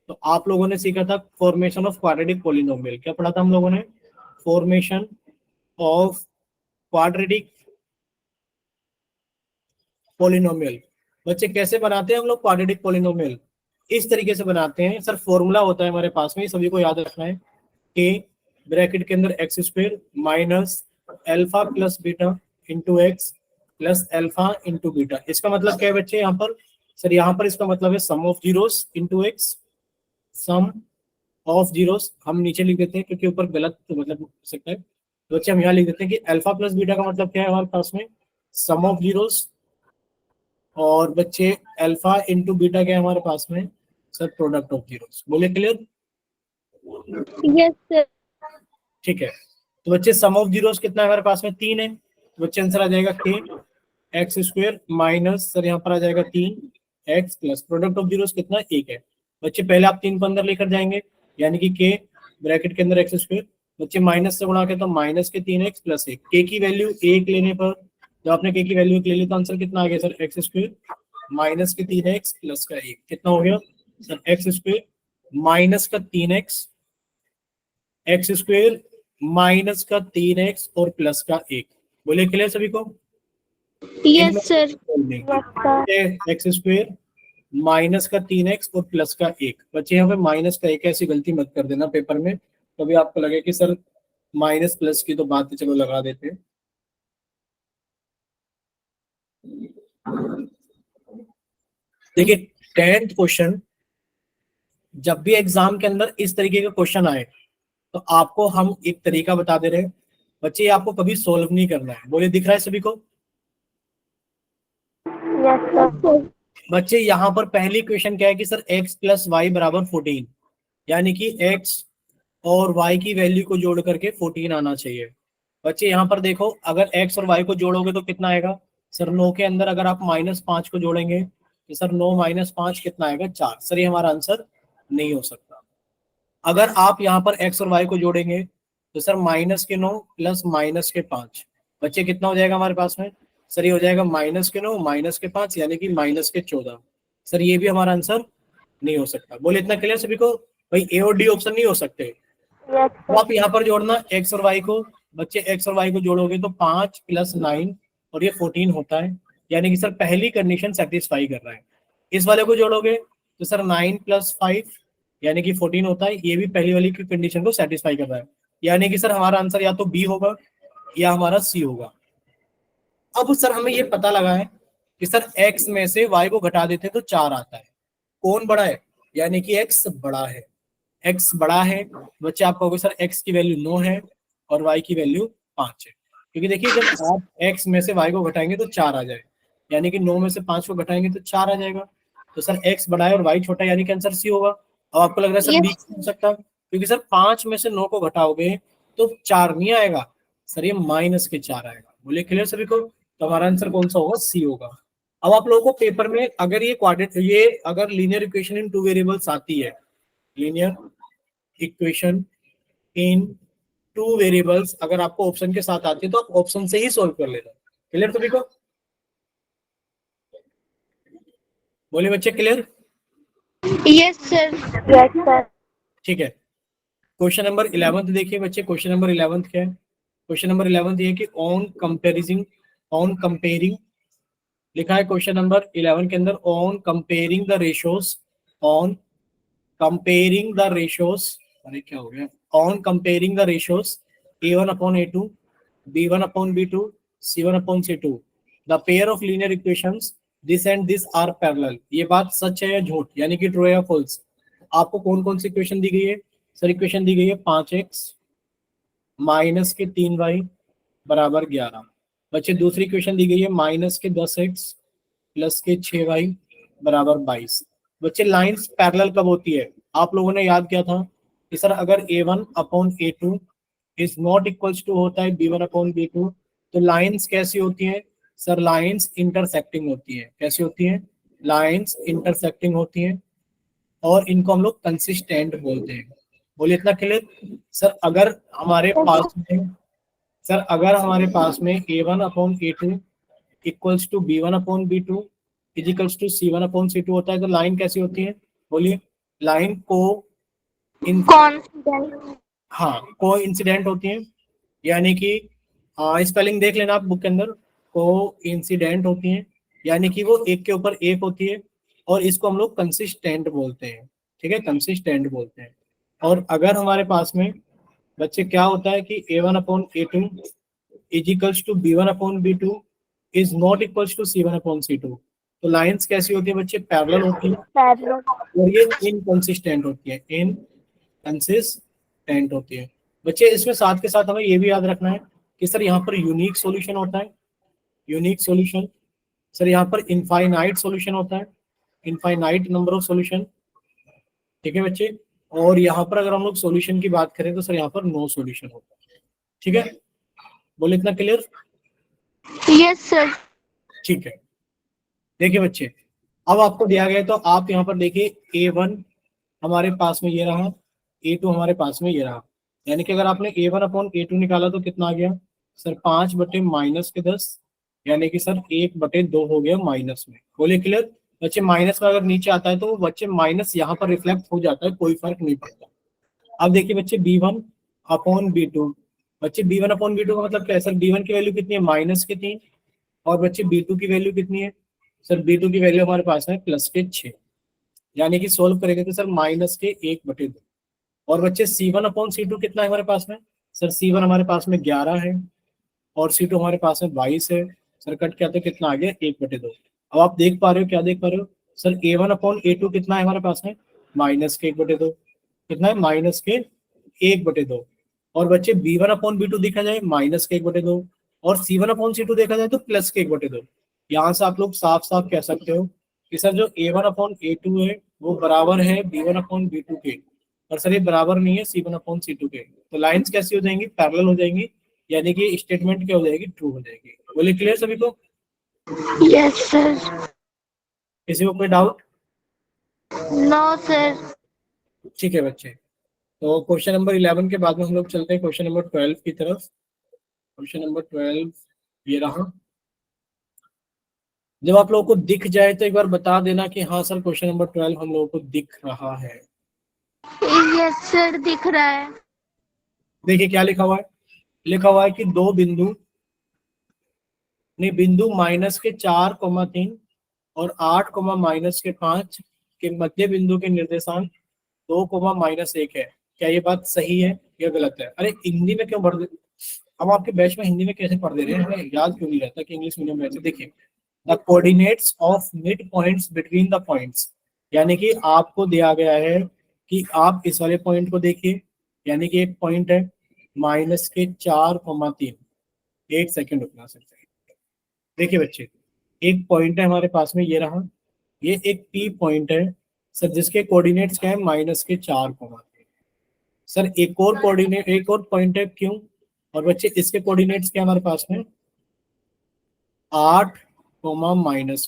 तो आप लोगों ने सीखा था फॉर्मेशन ऑफ क्वाड्रेटिक पोलिनोमियल। क्या पढ़ा था हम लोगों ने, फॉर्मेशन ऑफ क्वाड्रेटिक पोलिनोमियल। बच्चे कैसे बनाते हैं हम लोग क्वाड्रेटिक पोलिनोमियल, इस तरीके से बनाते हैं। सर फॉर्मूला होता है हमारे पास में, सभी को याद रखना है, के ब्रैकेट के अंदर x² minus alpha plus beta into x plus alpha into beta. इसका मतलब क्या है बच्चे यहाँ पर, सर यहाँ पर इसका मतलब है sum of zeros into x, sum of zeros हम नीचे लिख देते हैं क्योंकि ऊपर गलत तो मतलब हो सकता है। तो बच्चे हम यहाँ लिख देते हैं कि अल्फा प्लस बीटा का मतलब क्या है हमारे पास में, सम ऑफ जीरोस, और बच्चे अल्फा इंटू बीटा क्या है हमारे पास में, सर प्रोडक्ट ऑफ जीरोस। बोले क्लियर, यस सर। ठीक है। तो बच्चे सम ऑफ जीरोस कितना है हमारे पास में 3 है, तो बच्चे आंसर आ जाएगा के x² माइनस सर यहाँ पर आ जाएगा 3x plus product of zeros कितना 1 है। बच्चे पहले आप 3 को अंदर लेकर जाएंगे, यानी कि के ब्रैकेट के अंदर x², बच्चे माइनस से गुणा के तो माइनस के 3x प्लस 1, के की वैल्यू 1 लेने पर, जब आपने के की वैल्यू 1 ले ली तो आंसर कितना आ गया सर x² माइनस के 3x प्लस का 1, कितना हो गया सर x² माइनस का 3x, x² माइनस का 3x और प्लस का 1। बोले क्लियर सभी को, यस सर। x² माइनस का 3x और प्लस का 1। बच्चे यहाँ पे माइनस का 1 ऐसी गलती मत कर देना पेपर में, कभी आपको लगे कि सर माइनस प्लस की तो बात चलो लगा देते हैं। देखिए 10th क्वेश्चन, जब भी एग्जाम के अंदर इस तरीके का क्वेश्चन आए तो आपको हम एक तरीका बता दे रहे हैं बच्चे, आपको कभी सोल्व नहीं करना है। बोले दिख रहा है सभी को, यस सर। बच्चे यहाँ पर पहली क्वेश्चन क्या है कि सर x प्लस वाई बराबर 14, यानी कि x और y की वैल्यू को जोड़ करके 14 आना चाहिए। बच्चे यहाँ पर देखो, अगर x और y को जोड़ोगे तो कितना आएगा? सर 9 के अंदर अगर आप -5 को जोड़ेंगे तो सर 9 - 5 कितना आएगा? 4। सर ये हमारा आंसर नहीं हो सकता। अगर आप यहाँ पर x और y को जोड़ेंगे तो सर -9 प्लस -5, बच्चे कितना हो जाएगा हमारे पास में? सर ये हो जाएगा -9 -5 यानी कि -14। सर ये भी हमारा आंसर नहीं हो सकता। बोले इतना क्लियर सभी को? भाई ए और डी ऑप्शन नहीं हो सकते। यस तो आप यहाँ पर जोड़ना x और y को, बच्चे x और y को जोड़ोगे तो 5 + 9 और ये 14 होता है, यानी कि सर पहली कंडीशन सेटिस्फाई कर रहा है। इस वाले को जोड़ोगे तो सर 9 + 5 यानी कि 14 होता है, ये भी पहली वाली की कंडीशन को सेटिस्फाई कर रहा है, यानी कि सर हमारा आंसर या तो बी होगा या हमारा सी होगा। अब सर हमें ये पता लगा है कि सर x में से y को घटा देते तो 4 आता है। कौन बड़ा है? यानी कि x बड़ा है। x बड़ा है बच्चे, आप कहोगे सर x की वैल्यू 9 है और y की वैल्यू 5 है, क्योंकि देखिए जब आप x में से y को घटाएंगे तो 4 आ जाए, यानी कि 9 में से 5 को घटाएंगे तो 4 आ जाएगा। तो सर x बड़ा है और y छोटा है, यानी कि आंसर सी होगा। अब आपको लग रहा है सर बी हो सकता, क्योंकि सर 5 में से 9 को घटाओगे तो 4 नहीं आएगा सर, ये -4 आएगा। बोले क्लियर सभी को? तो हमारा आंसर कौन सा होगा? सी होगा। अब आप लोगों को पेपर में अगर ये अगर लीनियर इक्वेशन इन 2 वेरिएबल्स आती है, लीनियर इक्वेशन इन 2 वेरिएबल्स अगर आपको ऑप्शन के साथ आती है तो आप ऑप्शन से ही सॉल्व कर लेना। क्लियर सभी को? बोलिए बच्चे clear? Yes sir. Yes sir. ठीक है। क्वेश्चन नंबर 11 देखिए बच्चे, क्वेश्चन नंबर 11 क्या है? क्वेश्चन नंबर 11 ये कि ऑन कंपेयरिंग लिखा है क्वेश्चन नंबर 11 के अंदर, on comparing the ratios, on comparing the ratios, अरे क्या हो गया? On comparing the ratios a1/a2, b1/b2, c1/c2, the pair of linear equations this and this are parallel. ये बात सच है या झूठ, यानी कि ट्रू या फॉल्स? आपको कौन कौन सी इक्वेशन दी गई है? सर इक्वेशन दी गई है 5x -3y बराबर 11। बच्चे दूसरी इक्वेशन दी गई है -10x + 6y बराबर 22। बच्चे लाइंस पैरेलल कब होती है? आप लोगों ने याद किया था कि सर अगर a1/a2 is not equals to होता है b1/b2 तो लाइंस कैसी होती हैं? सर लाइंस इंटरसेक्टिंग होती है। कैसी होती हैं? लाइंस इंटरसेक्टिंग होती हैं और इनको हम लोग कंसिस्टेंट बोलते हैं। बोलिए इतना क्लियर? सर अगर हमारे पास में a1/a2 equals to b1/b2 equals to c1/c2 होता है तो लाइन कैसी होती है? बोलिए। लाइन को इंसिडेंट होती है, यानी कि स्पेलिंग देख लेना आप बुक के अंदर, को इंसिडेंट होती है, यानी कि वो एक के ऊपर एक होती है और इसको हम लोग कंसिस्टेंट बोलते हैं। ठीक है, कंसिस्टेंट बोलते हैं। और अगर हमारे पास में बच्चे क्या होता है कि a1/a2 is equals to b1/b2 is not equals to c1/c2, तो लाइंस कैसी होती है बच्चे? पैरेलल होती है और ये इनकंसिस्टेंट होती है, इनकंसिस्टेंट होती है। बच्चे इसमें साथ के साथ हमें ये भी याद रखना है कि सर यहाँ पर यूनिक सॉल्यूशन होता है, यूनिक सॉल्यूशन। सर यहाँ पर इनफाइनाइट सॉल्यूशन होता है, इनफाइनाइट नंबर ऑफ सॉल्यूशन। ठीक है बच्चे, और यहाँ पर अगर हम लोग सॉल्यूशन की बात करें तो सर यहाँ पर नो सॉल्यूशन होता है। ठीक है, बोले इतना क्लियर? Yes sir. ठीक है, देखिए बच्चे अब आपको दिया गया है तो आप यहाँ पर देखिए a1 हमारे पास में ये रहा, a2 हमारे पास में ये रहा, यानी कि अगर आपने a1/a2 निकाला तो कितना आ गया? सर 5/-10, यानी कि सर 1/2 हो गया माइनस में। बोलिए क्लियर? बच्चे माइनस में अगर नीचे आता है तो वो बच्चे माइनस यहाँ पर रिफ्लेक्ट हो जाता है, कोई फर्क नहीं पड़ता। अब देखिए बच्चे b1/b2, बच्चे b1/b2 का मतलब क्या है? सर b1 की वैल्यू कितनी है? -3, और बच्चे b2 की वैल्यू कितनी है? सर b2 की वैल्यू हमारे पास है +6, यानी कि सोल्व करेंगे तो सर -1/2। और बच्चे c1/c2 कितना है हमारे पास में? सर c1 हमारे पास में 11 है और c2 हमारे पास में 22 है। सर कट क्या तो कितना आ गया? 1/2। अब आप देख पा रहे हो, क्या देख पा रहे हो? सर a1/a2 कितना है हमारे पास में? -1/2। कितना है? -1/2। और बच्चे b1/b2 देखा जाए -1/2 और c1/c2 देखा जाए तो +1/2। यहाँ से आप लोग साफ साफ कह सकते हो कि सर जो A1/A2 है वो बराबर है B1/B2 के, और सर ये बराबर नहीं है C1/C2 के। तो लाइंस कैसी हो जाएंगी, पैरेलल हो जाएंगी, यानी कि स्टेटमेंट क्या हो जाएगी, ट्रू हो जाएगी। बोले क्लियर सभी को? Yes sir. किसी को कोई डाउट? No sir. ठीक है बच्चे, तो क्वेश्चन नंबर 11 के बाद में हम लोग चलते हैं क्वेश्चन नंबर 12 की तरफ। क्वेश्चन नंबर 12 ये रहा। जब आप लोगों को दिख जाए तो एक बार बता देना कि हाँ सर क्वेश्चन नंबर 12 हम लोगों को दिख रहा है। यस सर दिख रहा है। देखिए क्या लिखा हुआ है, लिखा हुआ है कि दो बिंदु नहीं, बिंदु -4,3 और 8,-5 के मध्य बिंदु के निर्देशांक 2,-1 है। क्या ये बात सही है या गलत है? अरे हिंदी में क्यों पढ़ दे, हम आपके बैच में हिंदी में कैसे पढ़ दे रहे हैं, हमें याद क्यों नहीं रहता कि इंग्लिश मीडियम में? देखिए, the coordinates of mid points between the points, यानी कि आपको दिया गया है कि आप इस वाले पॉइंट को देखिए, यानी कि एक पॉइंट है -4,3। एक सेकंड रुकना सकते हैं। देखिए बच्चे, एक पॉइंट है हमारे पास में, ये रहा, ये एक पी पॉइंट है सर, जिसके कोऑर्डिनेट्स क्या है -4,3। सर एक और कोऑर्डिनेट, एक और पॉइंट है क्यों, और बच्चे इसके कोऑर्डिनेट्स क्या हमारे पास में 8,-5।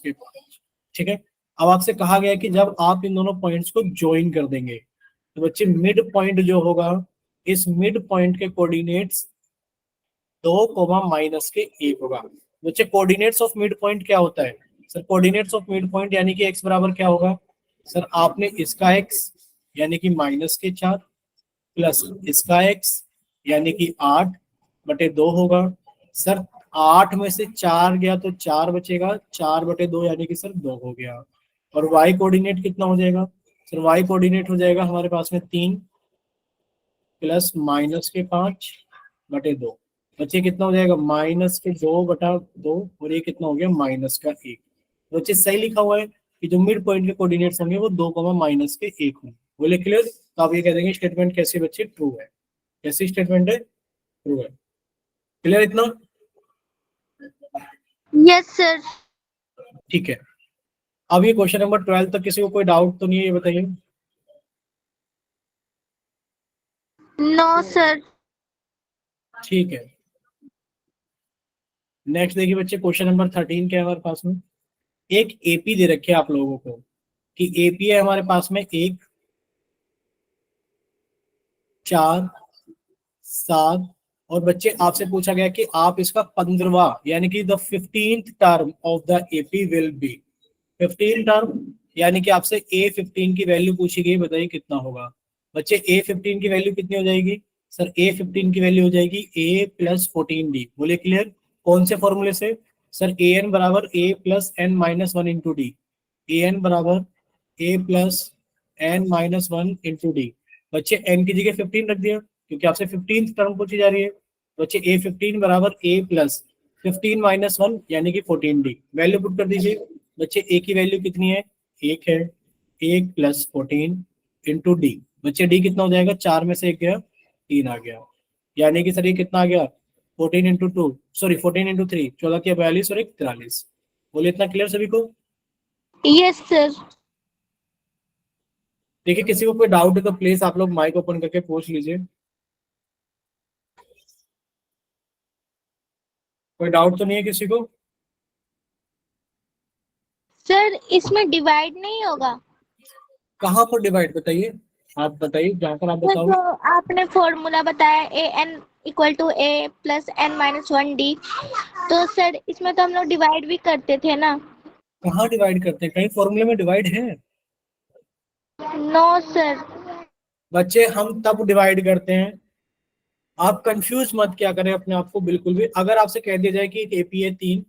ठीक है, अब आपसे कहा गया है कि जब आप इन दोनों पॉइंट्स को ज्वाइन कर देंगे तो बच्चे मिड पॉइंट जो होगा, इस मिड पॉइंट के कोऑर्डिनेट्स 2,-1 होगा। बच्चे कोऑर्डिनेट्स ऑफ मिड पॉइंट क्या होता है sir? Coordinates of mid point यानी कि x बराबर क्या होगा सर? आपने इसका x यानी कि -4 प्लस इसका x यानी कि 8/2 होगा। सर 8 में से 4 गया तो 4 बचेगा, 4/2 यानी कि सर 2 हो गया। और y कोऑर्डिनेट कितना हो जाएगा सर? y कोऑर्डिनेट हो जाएगा हमारे पास में 3 प्लस -5/2। बच्चे कितना हो जाएगा -2/2, और ये कितना हो गया -1। बच्चे सही लिखा हुआ है कि जो मिड पॉइंट के कोऑर्डिनेट्स होंगे वो 2,-1 होंगे। बोले क्लियर? तो आप ये कह देंगे स्टेटमेंट कैसे बच्चे, ट्रू है। कैसी स्टेटमेंट है? ट्रू है। क्लियर इतना? Yes sir. ठीक है, अब ये क्वेश्चन नंबर 12 तक किसी को कोई डाउट तो नहीं है, ये बताइए। No sir. ठीक है, नेक्स्ट देखिए बच्चे, क्वेश्चन नंबर 13 क्या है हमारे पास में। एक एपी दे रखे आप लोगों को कि एपी है हमारे पास में 1, 4, 7, और बच्चे आपसे पूछा गया कि आप इसका 15वां यानी कि the 15th term of the AP will be. 15 term यानी कि आपसे A15 की वैल्यू पूछी गई, बताइए कितना होगा। बच्चे A15 की वैल्यू कितनी हो जाएगी सर? A15 की वैल्यू हो जाएगी A+14D। बोले क्लियर? कौन से फॉर्मूले से सर? AN बराबर A+N-1 इंटू डी। AN बराबर A+N-1 इंटू डी। बच्चे n की जगह 15 रख दिया क्योंकि आपसे 15th टर्म पूछी जा रही है। बच्चे A15 बराबर A+15-1 यानी कि 14D। वैल्यू पुट कर दीजिए। बच्चे ए की वैल्यू कितनी है? 1 है। 1 + 14 इंटू डी। बच्चे डी कितना हो जाएगा? 4 में से 1 गया, 3 आ गया, यानी कि सर ये कितना आ गया? 14 इंटू 2, सॉरी 14 इंटू 3, 14 के 42 और 1 43। बोले इतना क्लियर सभी को? Yes sir. देखिए किसी को कोई डाउट है तो प्लीज आप लोग माइक ओपन करके पूछ लीजिए। कोई डाउट तो नहीं है किसी को? सर इसमें डिवाइड नहीं होगा? कहाँ पर डिवाइड बताइए, आप बताइए जहाँ पर आप सर बताओ। जो आपने फॉर्मूला बताया AN = A+N-1D, तो सर इसमें तो हम लोग डिवाइड भी करते थे ना? कहाँ डिवाइड करते हैं? कहीं फॉर्मूले में डिवाइड है? No sir. बच्चे हम तब डिवाइड करते हैं, आप कंफ्यूज मत क्या करें अपने आप को बिल्कुल भी। अगर आपसे कह दिया जाए कि एक एपी है 3,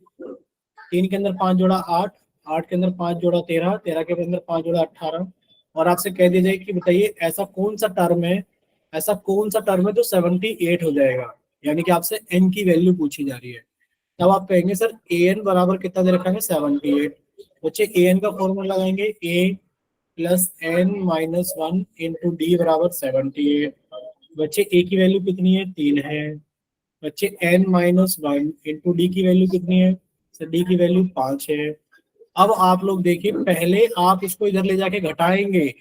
3 के अंदर 5 जोड़ा 8, 8 के अंदर 5 जोड़ा 13, 13 के अंदर 5 जोड़ा 18, और आपसे कह दिया जाए कि बताइए ऐसा कौन सा टर्म है, ऐसा कौन सा टर्म है जो 78 हो जाएगा, यानी कि आपसे n की वैल्यू पूछी जा रही है, तब आप कहेंगे सर an बराबर कितना दे रखा है? 78। बच्चे an का फॉर्मूला लगाएंगे A+N-1 इंटू डी बराबर 78। बच्चे a की वैल्यू कितनी है? 3 है। बच्चे n-1 इंटू डी की वैल्यू कितनी है? सर डी की वैल्यू 5 है। अब आप लोग देखिए, पहले आप इसको इधर ले जाके घटाएंगे,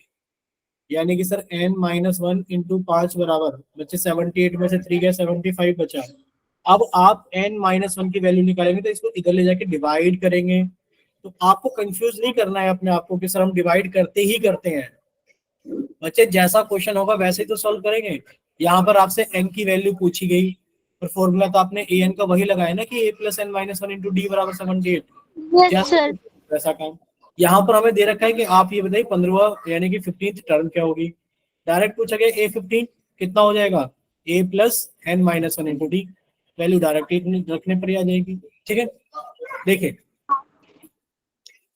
यानी कि सर n-1 इंटू 5 बराबर बच्चे 78 में से 3 गया 75 बचा। अब आप n-1 की वैल्यू निकालेंगे तो इसको इधर ले जाके डिवाइड करेंगे। तो आपको कंफ्यूज नहीं करना है अपने आप को कि सर हम डिवाइड करते ही करते हैं। बच्चे जैसा क्वेश्चन होगा वैसे ही तो सॉल्व करेंगे। यहाँ पर आपसे n की वैल्यू पूछी गई, और फॉर्मूला तो आपने an का वही लगाया ना कि a plus n-1 into D बराबर 78। Yes sir. वैसा काम यहाँ पर हमें दे रखा है कि आप ये बताइए 15वां यानी कि 15th टर्म क्या होगी। डायरेक्ट पूछा गया a15 कितना हो जाएगा, a plus n-1 into D, value direct रखने पर ही आ जाएगी। ठीक है, देखिए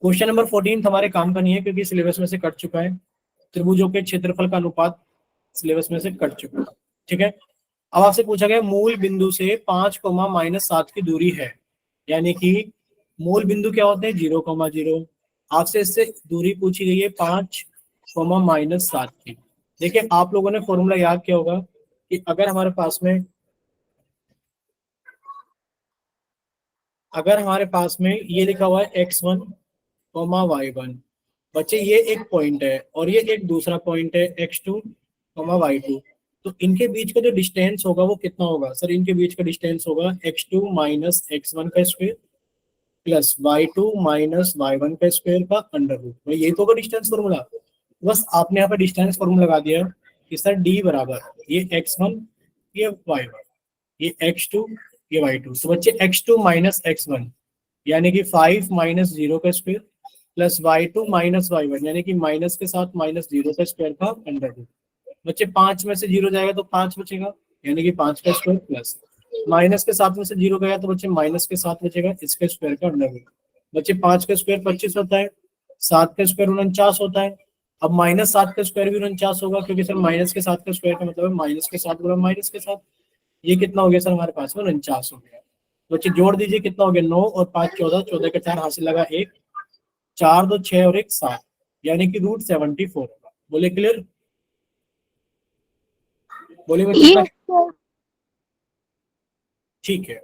क्वेश्चन नंबर 14 हमारे काम का नहीं है क्योंकि सिलेबस में से कट चुका है। त्रिभुजों के क्षेत्रफल का अनुपात सिलेबस में से कट चुका है। ठीक है, अब आपसे पूछा गया मूल बिंदु से 5,-7 की दूरी है, यानी कि मूल बिंदु क्या होते हैं 0,0। आपसे इससे दूरी पूछी गई है 5,-7 की। देखिए आप लोगों ने फॉर्मूला याद किया होगा कि अगर हमारे पास में ये लिखा हुआ है x1, y1, बच्चे ये एक पॉइंट है और ये एक दूसरा पॉइंट है x2, y2, तो इनके बीच का जो डिस्टेंस होगा वो कितना होगा। सर इनके बीच का डिस्टेंस होगा x2 माइनस x1 का square plus y2 minus y1 का स्क्वायर का अंडर रूट। भाई यही तो होगा डिस्टेंस फॉर्मूला। बस आपने यहाँ पे डिस्टेंस फॉर्मूला लगा दिया कि सर d बराबर ये x1 ये y1 ये x2 ये y2। तो बच्चे x2 माइनस x1 यानी कि 5 माइनस 0 का square plus y2 minus y1 यानी कि माइनस के साथ माइनस 0 का स्क्वायर का अंडर रूट। बच्चे 5 में से 0 जाएगा तो 5 बचेगा, यानी कि 5 का स्क्वायर प्लस माइनस के साथ में से 0 गया तो बच्चे माइनस के साथ बचेगा, इसके स्क्वायर का अंडर रूट। बच्चे 5 का स्क्वायर 25 होता है, 7 का स्क्वायर 49 होता है। अब माइनस 7 का स्क्वायर भी 49 होगा क्योंकि सर माइनस के 7 का स्क्वायर का मतलब है माइनस के साथ गुणा माइनस के साथ। ये कितना हो गया सर हमारे पास में 49 हो गया। बच्चे जोड़ दीजिए कितना हो गया 9 और 5 14, 14 के 4 हासिल लगा 1, 4 2 6 और 1 7, यानी कि रूट 74 होगा। बोले क्लियर, बोले बच्चे यस सर। ठीक है।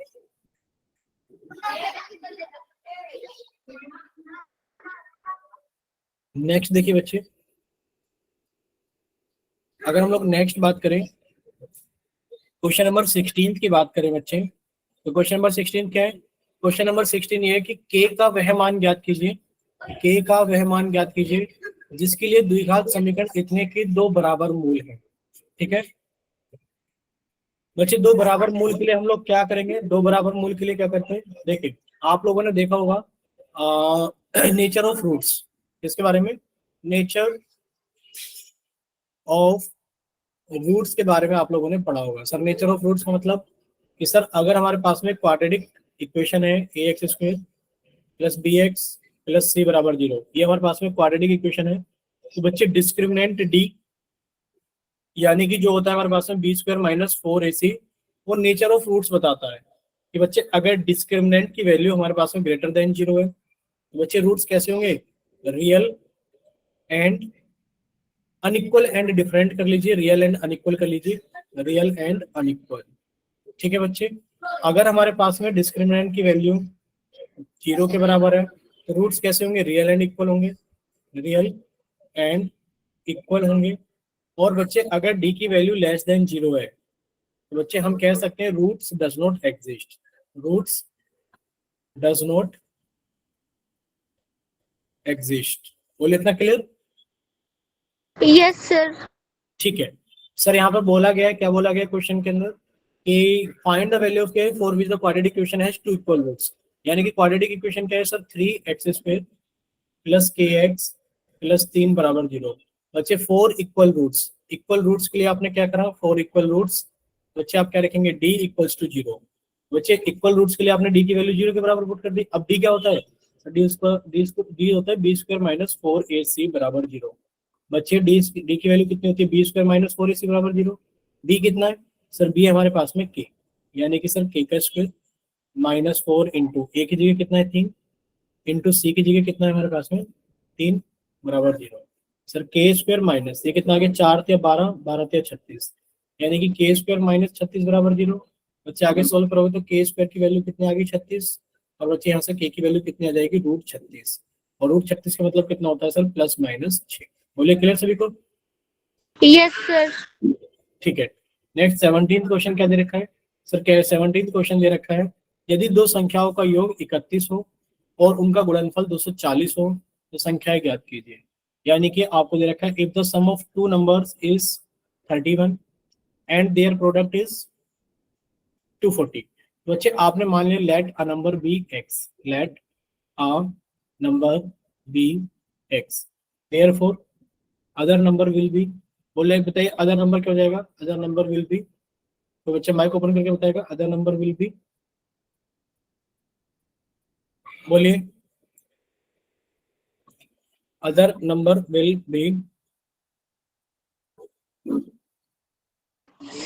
नेक्स्ट देखिए बच्चे, अगर हम लोग नेक्स्ट बात करें क्वेश्चन नंबर 16 की बात करें बच्चे, तो क्वेश्चन नंबर 16 क्या है। क्वेश्चन नंबर 16 ये है कि k का वह मान ज्ञात कीजिए, k का वह मान ज्ञात कीजिए जिसके लिए द्विघात समीकरण इतने के 2 बराबर मूल है। ठीक है बच्चे, 2 बराबर मूल के लिए हम लोग क्या करेंगे, 2 बराबर मूल के लिए क्या करते हैं। देखिए आप लोगों ने देखा होगा नेचर ऑफ रूट्स, इसके बारे में नेचर ऑफ रूट्स के बारे में आप लोगों ने पढ़ा होगा। सर नेचर ऑफ रूट्स का मतलब कि सर अगर हमारे पास में क्वाड्रेटिक इक्वेशन है ax square plus bx plus c बराबर 0, ये हमारे पास में क्वाड्रेटिक इक्वेशन है, तो बच्चे डिस्क्रिमिनेंट d यानी कि जो होता है हमारे पास में बी स्क्वायर माइनस 4ac, वो नेचर ऑफ रूट्स बताता है कि बच्चे अगर डिस्क्रिमिनेंट की वैल्यू हमारे पास में ग्रेटर देन 0 है तो बच्चे रूट्स कैसे होंगे, real and unequal and different कर लीजिए, रियल एंड अनइक्वल कर लीजिए, रियल एंड अनइक्वल। ठीक है बच्चे, अगर हमारे पास में डिस्क्रिमिनेंट की वैल्यू 0 के बराबर है तो रूट्स कैसे होंगे, रियल एंड इक्वल होंगे, रियल एंड इक्वल होंगे। और बच्चे अगर d की वैल्यू लेस देन 0 है तो बच्चे हम कह सकते हैं roots does not exist, roots does not exist. बोले इतना क्लियर। Yes sir. ठीक है सर, यहाँ पर बोला गया है, क्या बोला गया क्वेश्चन के अंदर कि find the value of k for which the quadratic equation has 2 equal roots, यानी कि क्वाड्रेटिक इक्वेशन क्या है sir 3x square plus kx plus 3 बराबर 0। बच्चे 4 इक्वल रूट्स, इक्वल रूट्स के लिए आपने क्या करा 4 इक्वल रूट्स, बच्चे आप क्या रखेंगे d इक्वल्स टू 0। बच्चे इक्वल रूट्स के लिए आपने d की वैल्यू 0 के बराबर पुट कर दी। अब d क्या होता है, d होता है b स्क्वायर माइनस 4ac बराबर 0। बच्चे d की वैल्यू कितनी होती है b स्क्वायर माइनस 4ac बराबर 0। d कितना है सर, b हमारे पास में k, यानी कि सर k का स्क्वायर माइनस 4 इंटू a की जगह कितना है 3 इंटू c की जगह कितना है हमारे पास में 3 बराबर 0। सर k स्क्वायर माइनस ये कितना आ गया 4 या 12, 12 या 36, यानी कि k स्क्वायर माइनस 36 बराबर 0। बच्चे आगे सोल्व करोगे तो k स्क्वायर की वैल्यू कितनी आ गई 36, और बच्चे यहाँ से k की वैल्यू कितनी आ जाएगी, √36। और √36 का मतलब कितना होता है सर, +-6। बोले क्लियर सभी को? Yes sir. ठीक है। नेक्स्ट 17th क्वेश्चन क्या दे रखा है सर? क्या 17th क्वेश्चन दे रखा है, यदि दो संख्याओं का योग 31 हो और उनका गुणनफल 240 हो तो संख्याएं ज्ञात कीजिए। यानी कि आपको दे रखा है if the sum of two numbers is 31 and their product is 240। तो बच्चे आपने मान लिया let a number be x, let a number be x, therefore other number will be. बोले बताइए अदर नंबर क्या हो जाएगा, अदर नंबर विल बी। तो बच्चे माइक ओपन करके बताएगा अदर नंबर विल बी, बोलिए other number will B.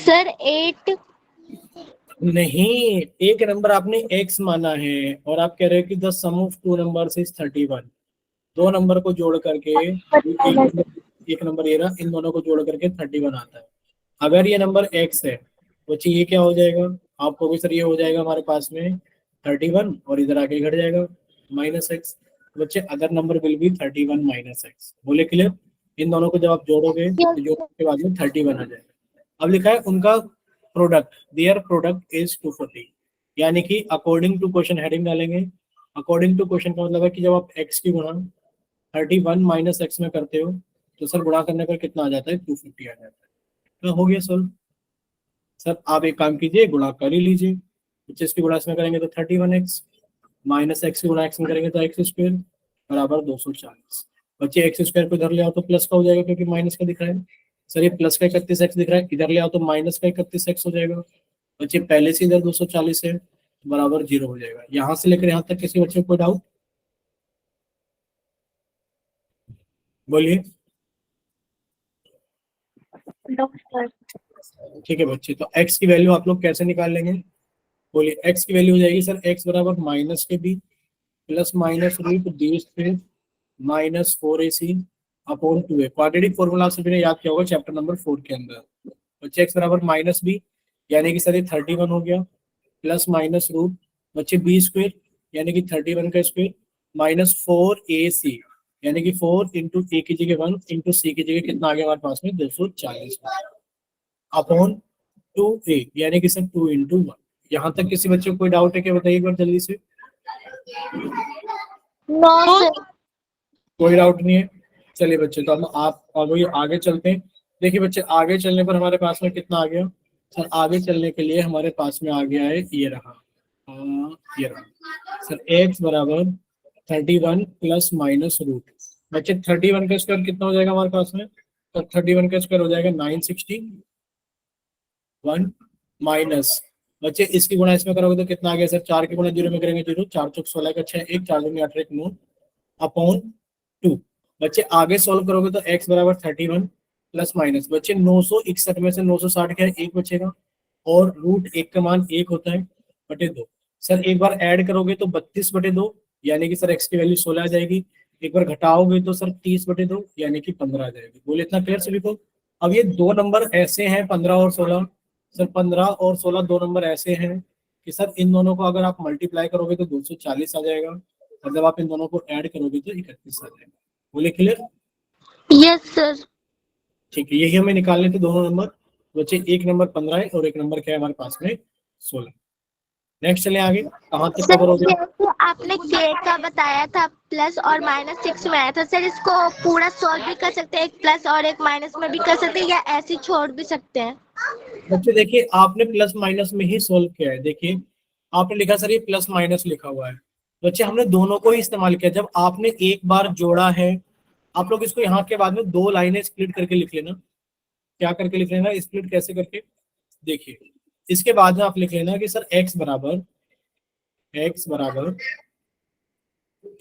Sir 8। नहीं, एक नंबर आपने x माना है और आप कह रहे हो कि the sum of two numbers is 31। दो नंबर को जोड़ करके एक नंबर ये रहा, इन दोनों को जोड़ करके 31 आता है। अगर ये नंबर x है तो बच्चे ये क्या हो जाएगा, आपको भी सर ये हो जाएगा हमारे पास में 31 और इधर आके घट जाएगा -x। बच्चे other number will B 31 -x। बोले क्लियर? इन दोनों को जब आप जोड़ोगे तो जोड़ने के बाद में 31 आ जाएगा। अब लिखा है उनका प्रोडक्ट, देयर प्रोडक्ट इज 240। यानी कि अकॉर्डिंग टू क्वेश्चन हेडिंग डालेंगे। अकॉर्डिंग टू क्वेश्चन का मतलब है कि जब आप x की गुणा 31 - x में करते हो तो सर गुणा करने पर कितना आ जाता है, 250 आ जाता है। तो हो गया सर। सर आप एक काम कीजिए, गुणा कर ही लीजिए। 25 की गुणा इसमें करेंगे तो 31x, -x की गुणा x में करेंगे तो x² बराबर 240। बच्चे एक्स स्क्वायर को इधर ले आओ तो प्लस का हो जाएगा क्योंकि माइनस का दिख रहा है। सर ये प्लस का 31x दिख रहा है, इधर ले आओ तो माइनस का 31x हो जाएगा। बच्चे पहले से इधर 240 है बराबर 0 हो जाएगा। यहाँ से लेकर यहाँ तक किसी बच्चे को डाउट? बोलिए। ठीक है बच्चे, तो x की वैल्यू आप लोग कैसे निकाल लेंगे? बोलिए x की वैल्यू हो जाएगी सर x बराबर -b plus minus root d² -4ac upon 2a। Quadratic formula से मैंने याद किया होगा चैप्टर नंबर 4 के अंदर। बच्चे x बराबर -b यानी कि सर ये 31 हो गया, प्लस माइनस रूट बच्चे b² यानी कि 31 का स्क्वायर -4ac यानी कि 4 इंटू ए की जगह 1 इंटू सी की जगह कितना आ गया हमारे पास में 240 अपॉन 2a यानी कि सर 2 इंटू 1। यहाँ तक किसी बच्चे को कोई डाउट है क्या, बताइए एक बार जल्दी से। No sir. कोई डाउट नहीं है। चलिए बच्चे, तो हम आप अभी आगे चलते हैं। देखिए बच्चे आगे चलने पर हमारे पास में कितना आ गया सर, आगे चलने के लिए हमारे पास में आ गया है ये रहा, ये रहा सर x बराबर 31 प्लस माइनस रूट। बच्चे 31 का स्क्वायर कितना हो जाएगा हमारे पास में, तो 31 का स्क्वायर हो जाएगा 961 माइनस बच्चे इसकी गुणा इसमें करोगे तो कितना आ गया सर, 4 की गुणा 0 में करेंगे 0, 4 चौक 16 का 6 1 4 दूनी 8 1 9 अपॉन 2। बच्चे आगे सॉल्व करोगे तो x बराबर 31 प्लस माइनस बच्चे 961 में से 960 क्या है, एक बचेगा और √1 का मान 1 होता है बटे 2। सर एक बार ऐड करोगे तो 32/2 यानी कि सर x की वैल्यू 16 आ जाएगी। एक बार घटाओगे तो सर 30/2 यानी कि 15 आ जाएगी। बोले इतना क्लियर सभी को? अब ये दो नंबर ऐसे हैं 15 और 16, सर 15 और 16 दो नंबर ऐसे हैं कि सर इन दोनों को अगर आप मल्टीप्लाई करोगे तो 240 आ जाएगा और जब आप इन दोनों को ऐड करोगे तो 31 आ जाएगा। बोले क्लियर? Yes sir. ठीक है, यही हमें निकालने थे दोनों नंबर। बच्चे एक नंबर 15 है और एक नंबर क्या है हमारे पास में 16। नेक्स्ट चले आगे, कहाँ तक सर कवर हो गया? जैसे आपने k का बताया था प्लस और -6 में आया था सर, इसको पूरा सॉल्व भी कर सकते हैं, एक प्लस और एक माइनस में भी कर सकते हैं या ऐसे छोड़ भी सकते हैं? बच्चे देखिए आपने प्लस माइनस में ही सोल्व किया है। देखिए आपने लिखा सर ये प्लस माइनस लिखा हुआ है, बच्चे हमने दोनों को ही इस्तेमाल किया। जब आपने एक बार जोड़ा है, आप लोग इसको यहाँ के बाद में दो लाइनें स्प्लिट करके लिख लेना। क्या करके लिख लेना, स्प्लिट कैसे करके, देखिए इसके बाद में आप लिख लेना कि सर x बराबर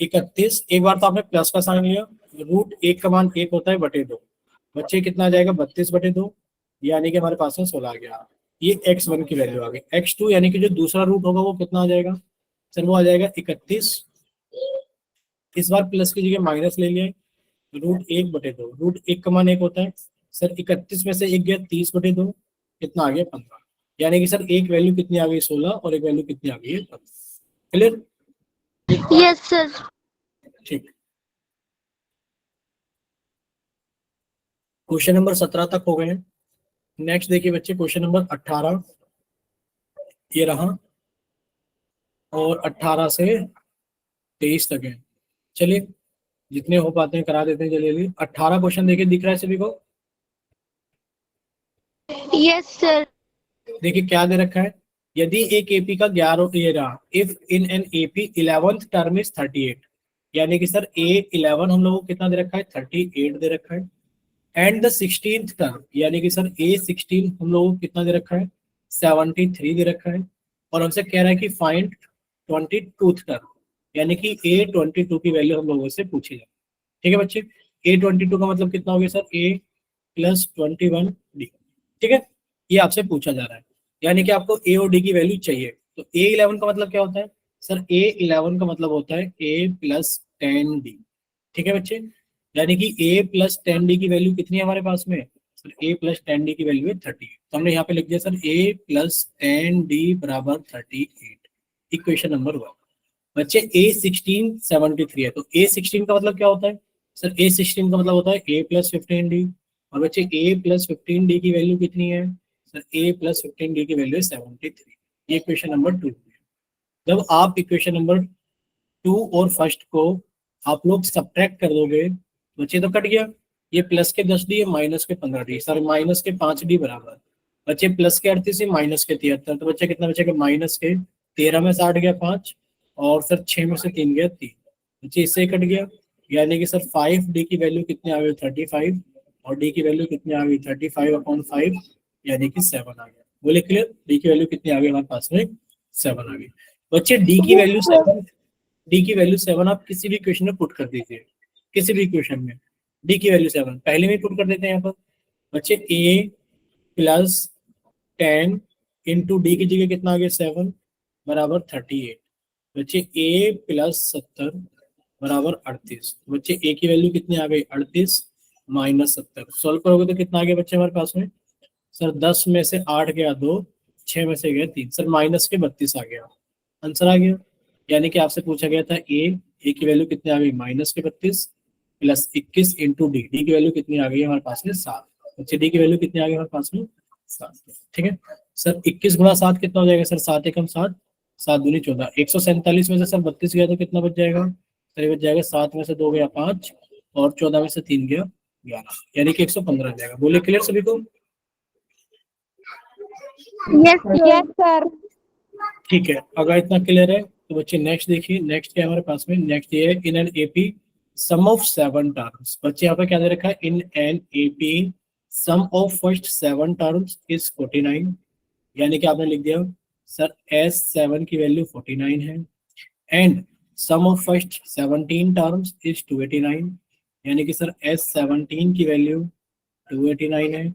31। एक बार तो आपने प्लस का साइन लिया, √1 का मान 1 होता है बटे 2। बच्चे कितना आ जाएगा 32/2 यानी कि हमारे पास में 16 आ गया। ये x1 की वैल्यू आ गई। x2 यानी कि जो दूसरा रूट होगा वो कितना आ जाएगा सर, वो आ जाएगा 31। इस बार प्लस की जगह माइनस ले लिया, √1/2। √1 का मान 1 होता है सर, 31 में से 1 गया 30/2 कितना आ गया 15। यानी कि सर एक वैल्यू कितनी आ गई 16 और एक वैल्यू कितनी आ गई है 15। क्लियर? Yes sir. ठीक, क्वेश्चन नंबर 17 तक हो गए हैं। नेक्स्ट देखिए बच्चे, क्वेश्चन नंबर 18 ये रहा, और 18 से 23 तक है। चलिए जितने हो पाते हैं करा देते हैं जल्दी जल्दी। 18 क्वेश्चन देखिए, दिख रहा है सभी को? Yes sir. देखिए क्या दे रखा है, यदि एक एपी का 11 ये रहा, if in an AP 11th term is 38, यानी कि सर ए 11 हम लोगों को कितना दे रखा है, 38 दे रखा है। एंड द 16th टर्म, यानी कि सर ए 16 हम लोगों को कितना दे रखा है, 73 दे रखा है। और हमसे कह रहा है कि फाइंड 22th टर्म, यानी कि ए 22 की वैल्यू हम लोगों से पूछी जाए। ठीक है बच्चे, ए 22 का मतलब कितना हो गया सर, ए प्लस 21 डी। ठीक है, ये आपसे पूछा जा रहा है, यानी कि आपको ए और डी की वैल्यू चाहिए। तो ए 11 का मतलब क्या होता है सर, ए 11 का मतलब होता है ए प्लस 10 डी। ठीक है बच्चे, यानी कि a प्लस 10d की वैल्यू कितनी है हमारे पास में सर, a प्लस 10d की वैल्यू है 38। तो हमने यहाँ पे लिख दिया सर a प्लस 10d बराबर 38, इक्वेशन नंबर 1। बच्चे a 16 73 है, तो a 16 का मतलब क्या होता है सर, a 16 का मतलब होता है a प्लस 15d। और बच्चे a प्लस 15d की वैल्यू कितनी है सर, a प्लस 15d की वैल्यू है 73। ये इक्वेशन नंबर 2। जब आप इक्वेशन नंबर 2 और फर्स्ट को आप लोग सब्ट्रैक्ट कर दोगे, बच्चे तो कट गया, ये प्लस के 10 डी, ये माइनस के 15 डी, सर माइनस के 5 डी बराबर। बच्चे प्लस के 38 से माइनस के 73, तो बच्चे कितना बचेगा, माइनस के 13 में से 8 गया 5, और सर 6 में से 3 गया 3, बच्चे इससे कट गया। यानी कि सर 5 डी की वैल्यू कितनी आ गई, 35, और डी की वैल्यू कितनी आ गई, 35/5, यानी कि 7 आ गया। बोले क्लियर, डी की वैल्यू कितनी आ गई हमारे पास में, 7 आ गई। बच्चे डी की वैल्यू 7, डी की वैल्यू 7 आप किसी भी इक्वेशन में पुट कर दीजिए, किसी भी इक्वेशन में डी की वैल्यू 7 पहले में पुट कर देते हैं यहाँ पर। बच्चे a प्लस 10 इंटू डी की जगह कितना आ गया, 7 बराबर 38। बच्चे a प्लस 70 बराबर 38। बच्चे a की वैल्यू कितनी आ गई, 38 माइनस 70, सोल्व करोगे तो कितना आ गया बच्चे हमारे पास में सर, 10 में से 8 गया 2, 6 में से गया 3, सर माइनस के 32 आ गया, आंसर आ गया। यानी कि आपसे पूछा गया था ए की वैल्यू कितनी आ गई, माइनस के 32 प्लस 21 इंटू डी, डी की वैल्यू कितनी आ गई हमारे पास में 7। अच्छा, डी की वैल्यू कितनी आ गई हमारे पास में 7। ठीक है सर, 21 गुणा 7 कितना हो जाएगा सर, 7 एकम 7, 7 दूनी 14, 147 में से सर 32 गया तो कितना बच जाएगा सर, ये बच जाएगा 7 में से 2 गया 5, और 14 में से 3 गया 11, यानी कि 115 आ जाएगा। बोले क्लियर सभी को? Yes sir. ठीक है, अगर इतना क्लियर है तो बच्चे नेक्स्ट देखिए। नेक्स्ट क्या है हमारे पास में, नेक्स्ट ये है in an AP some of 7 terms. बच्चे यहाँ पे क्या दे रखा है, in an AP some of first 7 terms is 49, यानी कि आपने लिख दिया सर S7 की वैल्यू 49 है। And sum of first 17 terms is 289, यानी कि सर S17 की वैल्यू 289 है।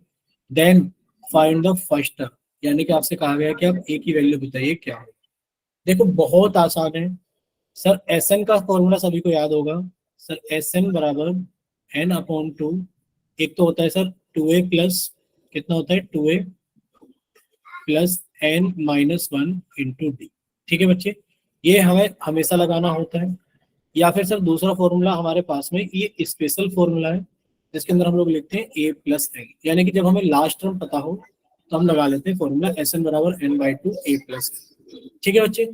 Then find the first term, यानी कि आपसे कहा गया कि आप ए की वैल्यू बताइए क्या है। देखो बहुत आसान है सर, एस एन का फॉर्मूला सभी को याद होगा सर, एस एन बराबर n/2। एक तो होता है सर 2a प्लस कितना होता है, 2a plus n-1 into D. ठीक है बच्चे, ये हमें हमेशा लगाना होता है। या फिर सर दूसरा फॉर्मूला हमारे पास में ये स्पेशल फॉर्मूला है, जिसके अंदर हम लोग लिखते हैं a प्लस n, यानी कि जब हमें लास्ट टर्म पता हो तो हम लगा लेते हैं फॉर्मूला एस एन बराबर n/2 a प्लस। ठीक है बच्चे,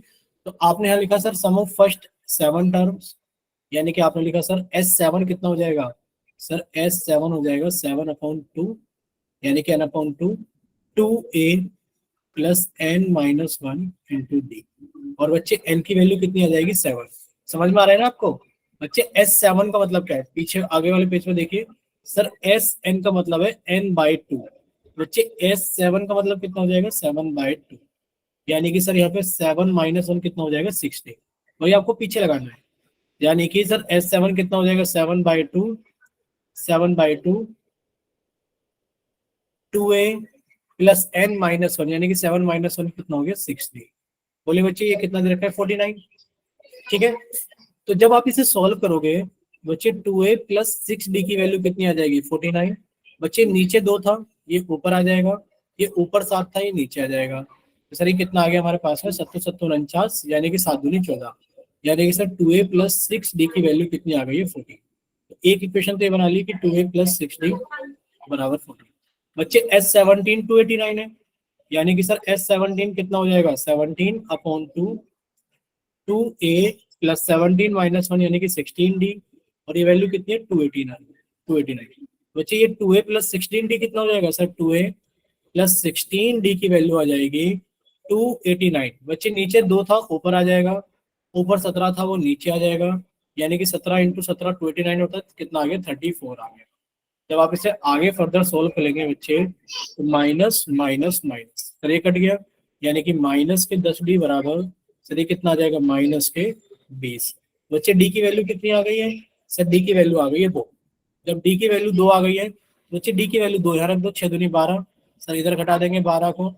तो आपने यहाँ लिखा sir sum of first 7 terms, यानी कि आपने लिखा सर S7 कितना हो जाएगा सर, S7 हो जाएगा 7/2, यानी कि n/2 2a plus n-1 into D. और बच्चे n की वैल्यू कितनी आ जाएगी, 7। समझ में आ रहा है ना आपको बच्चे, S7 का मतलब क्या है, पीछे आगे वाले पेज में देखिए सर, Sn का मतलब है n/2। बच्चे S7 का मतलब कितना हो जाएगा, 7/2, यानी कि सर यहाँ पे 7-1 कितना हो जाएगा, 60। वही आपको पीछे लगाना है, यानी कि सर S7 कितना हो जाएगा, 7/2, 2a प्लस n-1, यानी कि 7-1 कितना हो गया, 60। बोले बच्चे ये कितना दे रखा है, 49। ठीक है, तो जब आप इसे सॉल्व करोगे बच्चे, 2a प्लस 6d की वैल्यू कितनी आ जाएगी, 49। बच्चे नीचे 2 था, ये ऊपर आ जाएगा, ये ऊपर 7 था, ये नीचे आ जाएगा। तो सर ये कितना आ गया हमारे पास में, 7 7 49, यानी कि 7 दूनी 14। यानी कि सर 2a प्लस 6d की वैल्यू कितनी आ गई है 14। तो एक इक्वेशन तो ये बना ली कि 2a प्लस 6d बराबर 14। बच्चे S17 289 है, यानी कि सर S17 कितना हो जाएगा 17 अपॉन 2 2a प्लस 17 माइनस 1 यानी कि 16d, और ये वैल्यू कितनी है 289। बच्चे ये 2a प्लस 16d कितना हो जाएगा सर 2a प्लस 16d की वैल्यू आ जाएगी 289। बच्चे नीचे 2 था ऊपर आ जाएगा, ऊपर 17 था वो नीचे आ जाएगा, यानी कि 17 इंटू 17 289 होता है, कितना आ गया 34 आ गया। जब आप इसे आगे फर्दर सोल्व करेंगे बच्चे तो माइनस माइनस माइनस सर ये कट गया, यानी कि माइनस के 10d बराबर सर ये कितना आ जाएगा माइनस के 20। बच्चे डी की वैल्यू कितनी आ गई है सर, डी की वैल्यू आ गई है 2। जब डी की वैल्यू 2 आ गई है बच्चे डी की वैल्यू 2 यहाँ रख दो, 6 दूनी 12 सर, इधर घटा देंगे 12 को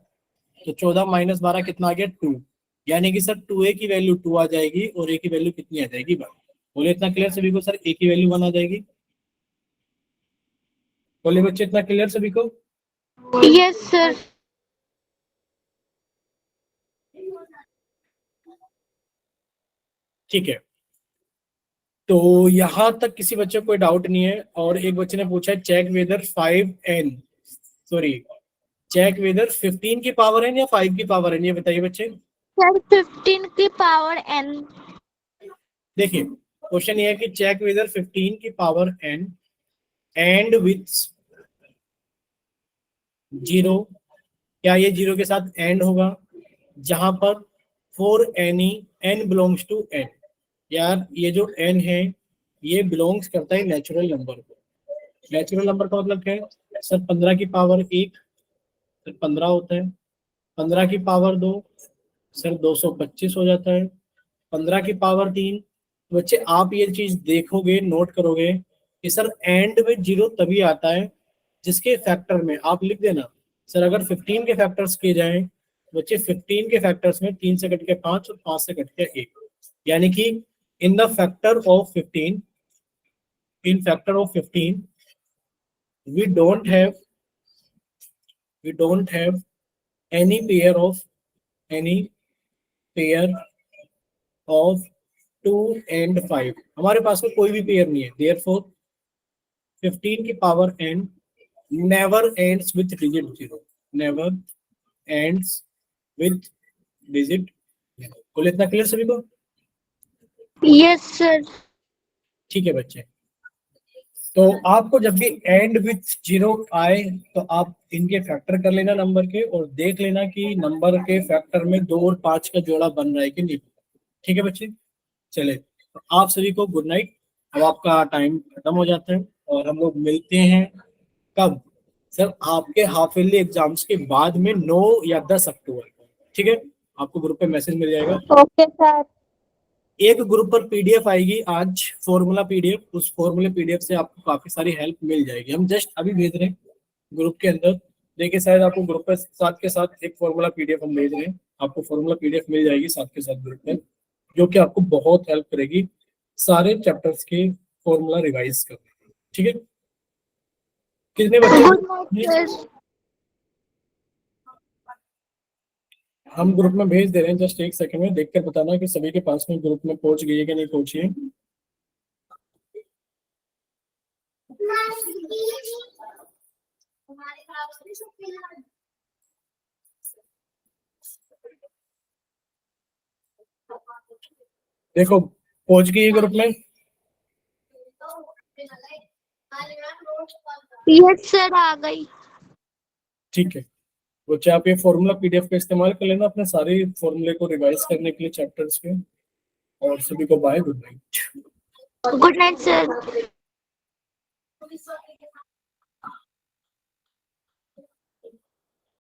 तो 14 माइनस 12 कितना आ गया 2, यानी कि सर 2a की वैल्यू 2 आ जाएगी और a की वैल्यू कितनी आ जाएगी 1। बोले इतना क्लियर सभी को सर, a की वैल्यू 1 आ जाएगी। बोले बच्चे इतना क्लियर सभी को? Yes sir. ठीक है, तो यहां तक किसी बच्चे को कोई डाउट नहीं है। और एक बच्चे ने पूछा है चेक वेदर 15 की पावर n या 5 की पावर n, ये बताइए बच्चे। सर 15 की पावर n। देखिए क्वेश्चन ये है कि चेक वेदर 15 की पावर n एंड विथ 0, क्या ये 0 के साथ एंड होगा, जहां पर for any n belongs to n। यार ये जो n है ये बिलोंग्स करता है नेचुरल नंबर को। नेचुरल नंबर का मतलब क्या है सर, 15 की पावर 1 सर 15 होता है, 15 की पावर 2 सर 225 हो जाता है, 15 की पावर 3। बच्चे आप ये चीज देखोगे नोट करोगे कि सर एंड में 0 तभी आता है जिसके फैक्टर में आप लिख देना सर, अगर 15 के फैक्टर्स किए जाएं बच्चे 15 के फैक्टर्स में 3 से कट के 5 और 5 से कट के 1, यानी कि in the factor of 15, in factor of 15 we don't have any pair of 2 and 5। हमारे पास में कोई भी पेयर नहीं है, therefore 15 की power n never ends with digit 0, never ends with digit 0। बोले इतना क्लियर सभी को? Yes sir. ठीक है बच्चे, तो आपको जब भी एंड विथ 0 आए तो आप इनके फैक्टर कर लेना नंबर के, और देख लेना कि नंबर के फैक्टर में 2 और 5 का जोड़ा बन रहा है कि नहीं। ठीक है बच्चे, चले तो आप सभी को गुड नाइट। अब आपका टाइम खत्म हो जाता है और हम लोग मिलते हैं कब सर, आपके हाफ ईयरली एग्जाम्स के बाद में 9 या 10 अक्टूबर को। ठीक है, आपको ग्रुप पे मैसेज मिल जाएगा। Okay sir. एक ग्रुप पर पीडीएफ आएगी आज, फॉर्मूला पीडीएफ, उस फॉर्मूला पीडीएफ से आपको काफी सारी हेल्प मिल जाएगी। हम जस्ट अभी भेज रहे हैं ग्रुप के अंदर, देखिए शायद आपको ग्रुप पे साथ के साथ एक फॉर्मूला पीडीएफ हम भेज रहे हैं, आपको फॉर्मूला पीडीएफ मिल जाएगी साथ के साथ ग्रुप में, जो कि आपको बहुत हेल्प करेगी सारे चैप्टर्स के फॉर्मूला रिवाइज करने में। ठीक है, कितने बच्चे हम ग्रुप में भेज दे रहे हैं, जस्ट एक सेकंड में देखकर बताना कि सभी के पास में ग्रुप में पहुंच गई है कि नहीं पहुंची है। देखो पहुंच गई है ग्रुप में। यस सर आ गई। ठीक है बच्चे, आप ये फॉर्मूला पीडीएफ का इस्तेमाल कर लेना अपने सारे फॉर्मूले को रिवाइज करने के लिए चैप्टर्स के। और सभी को bye, good night. Good night sir.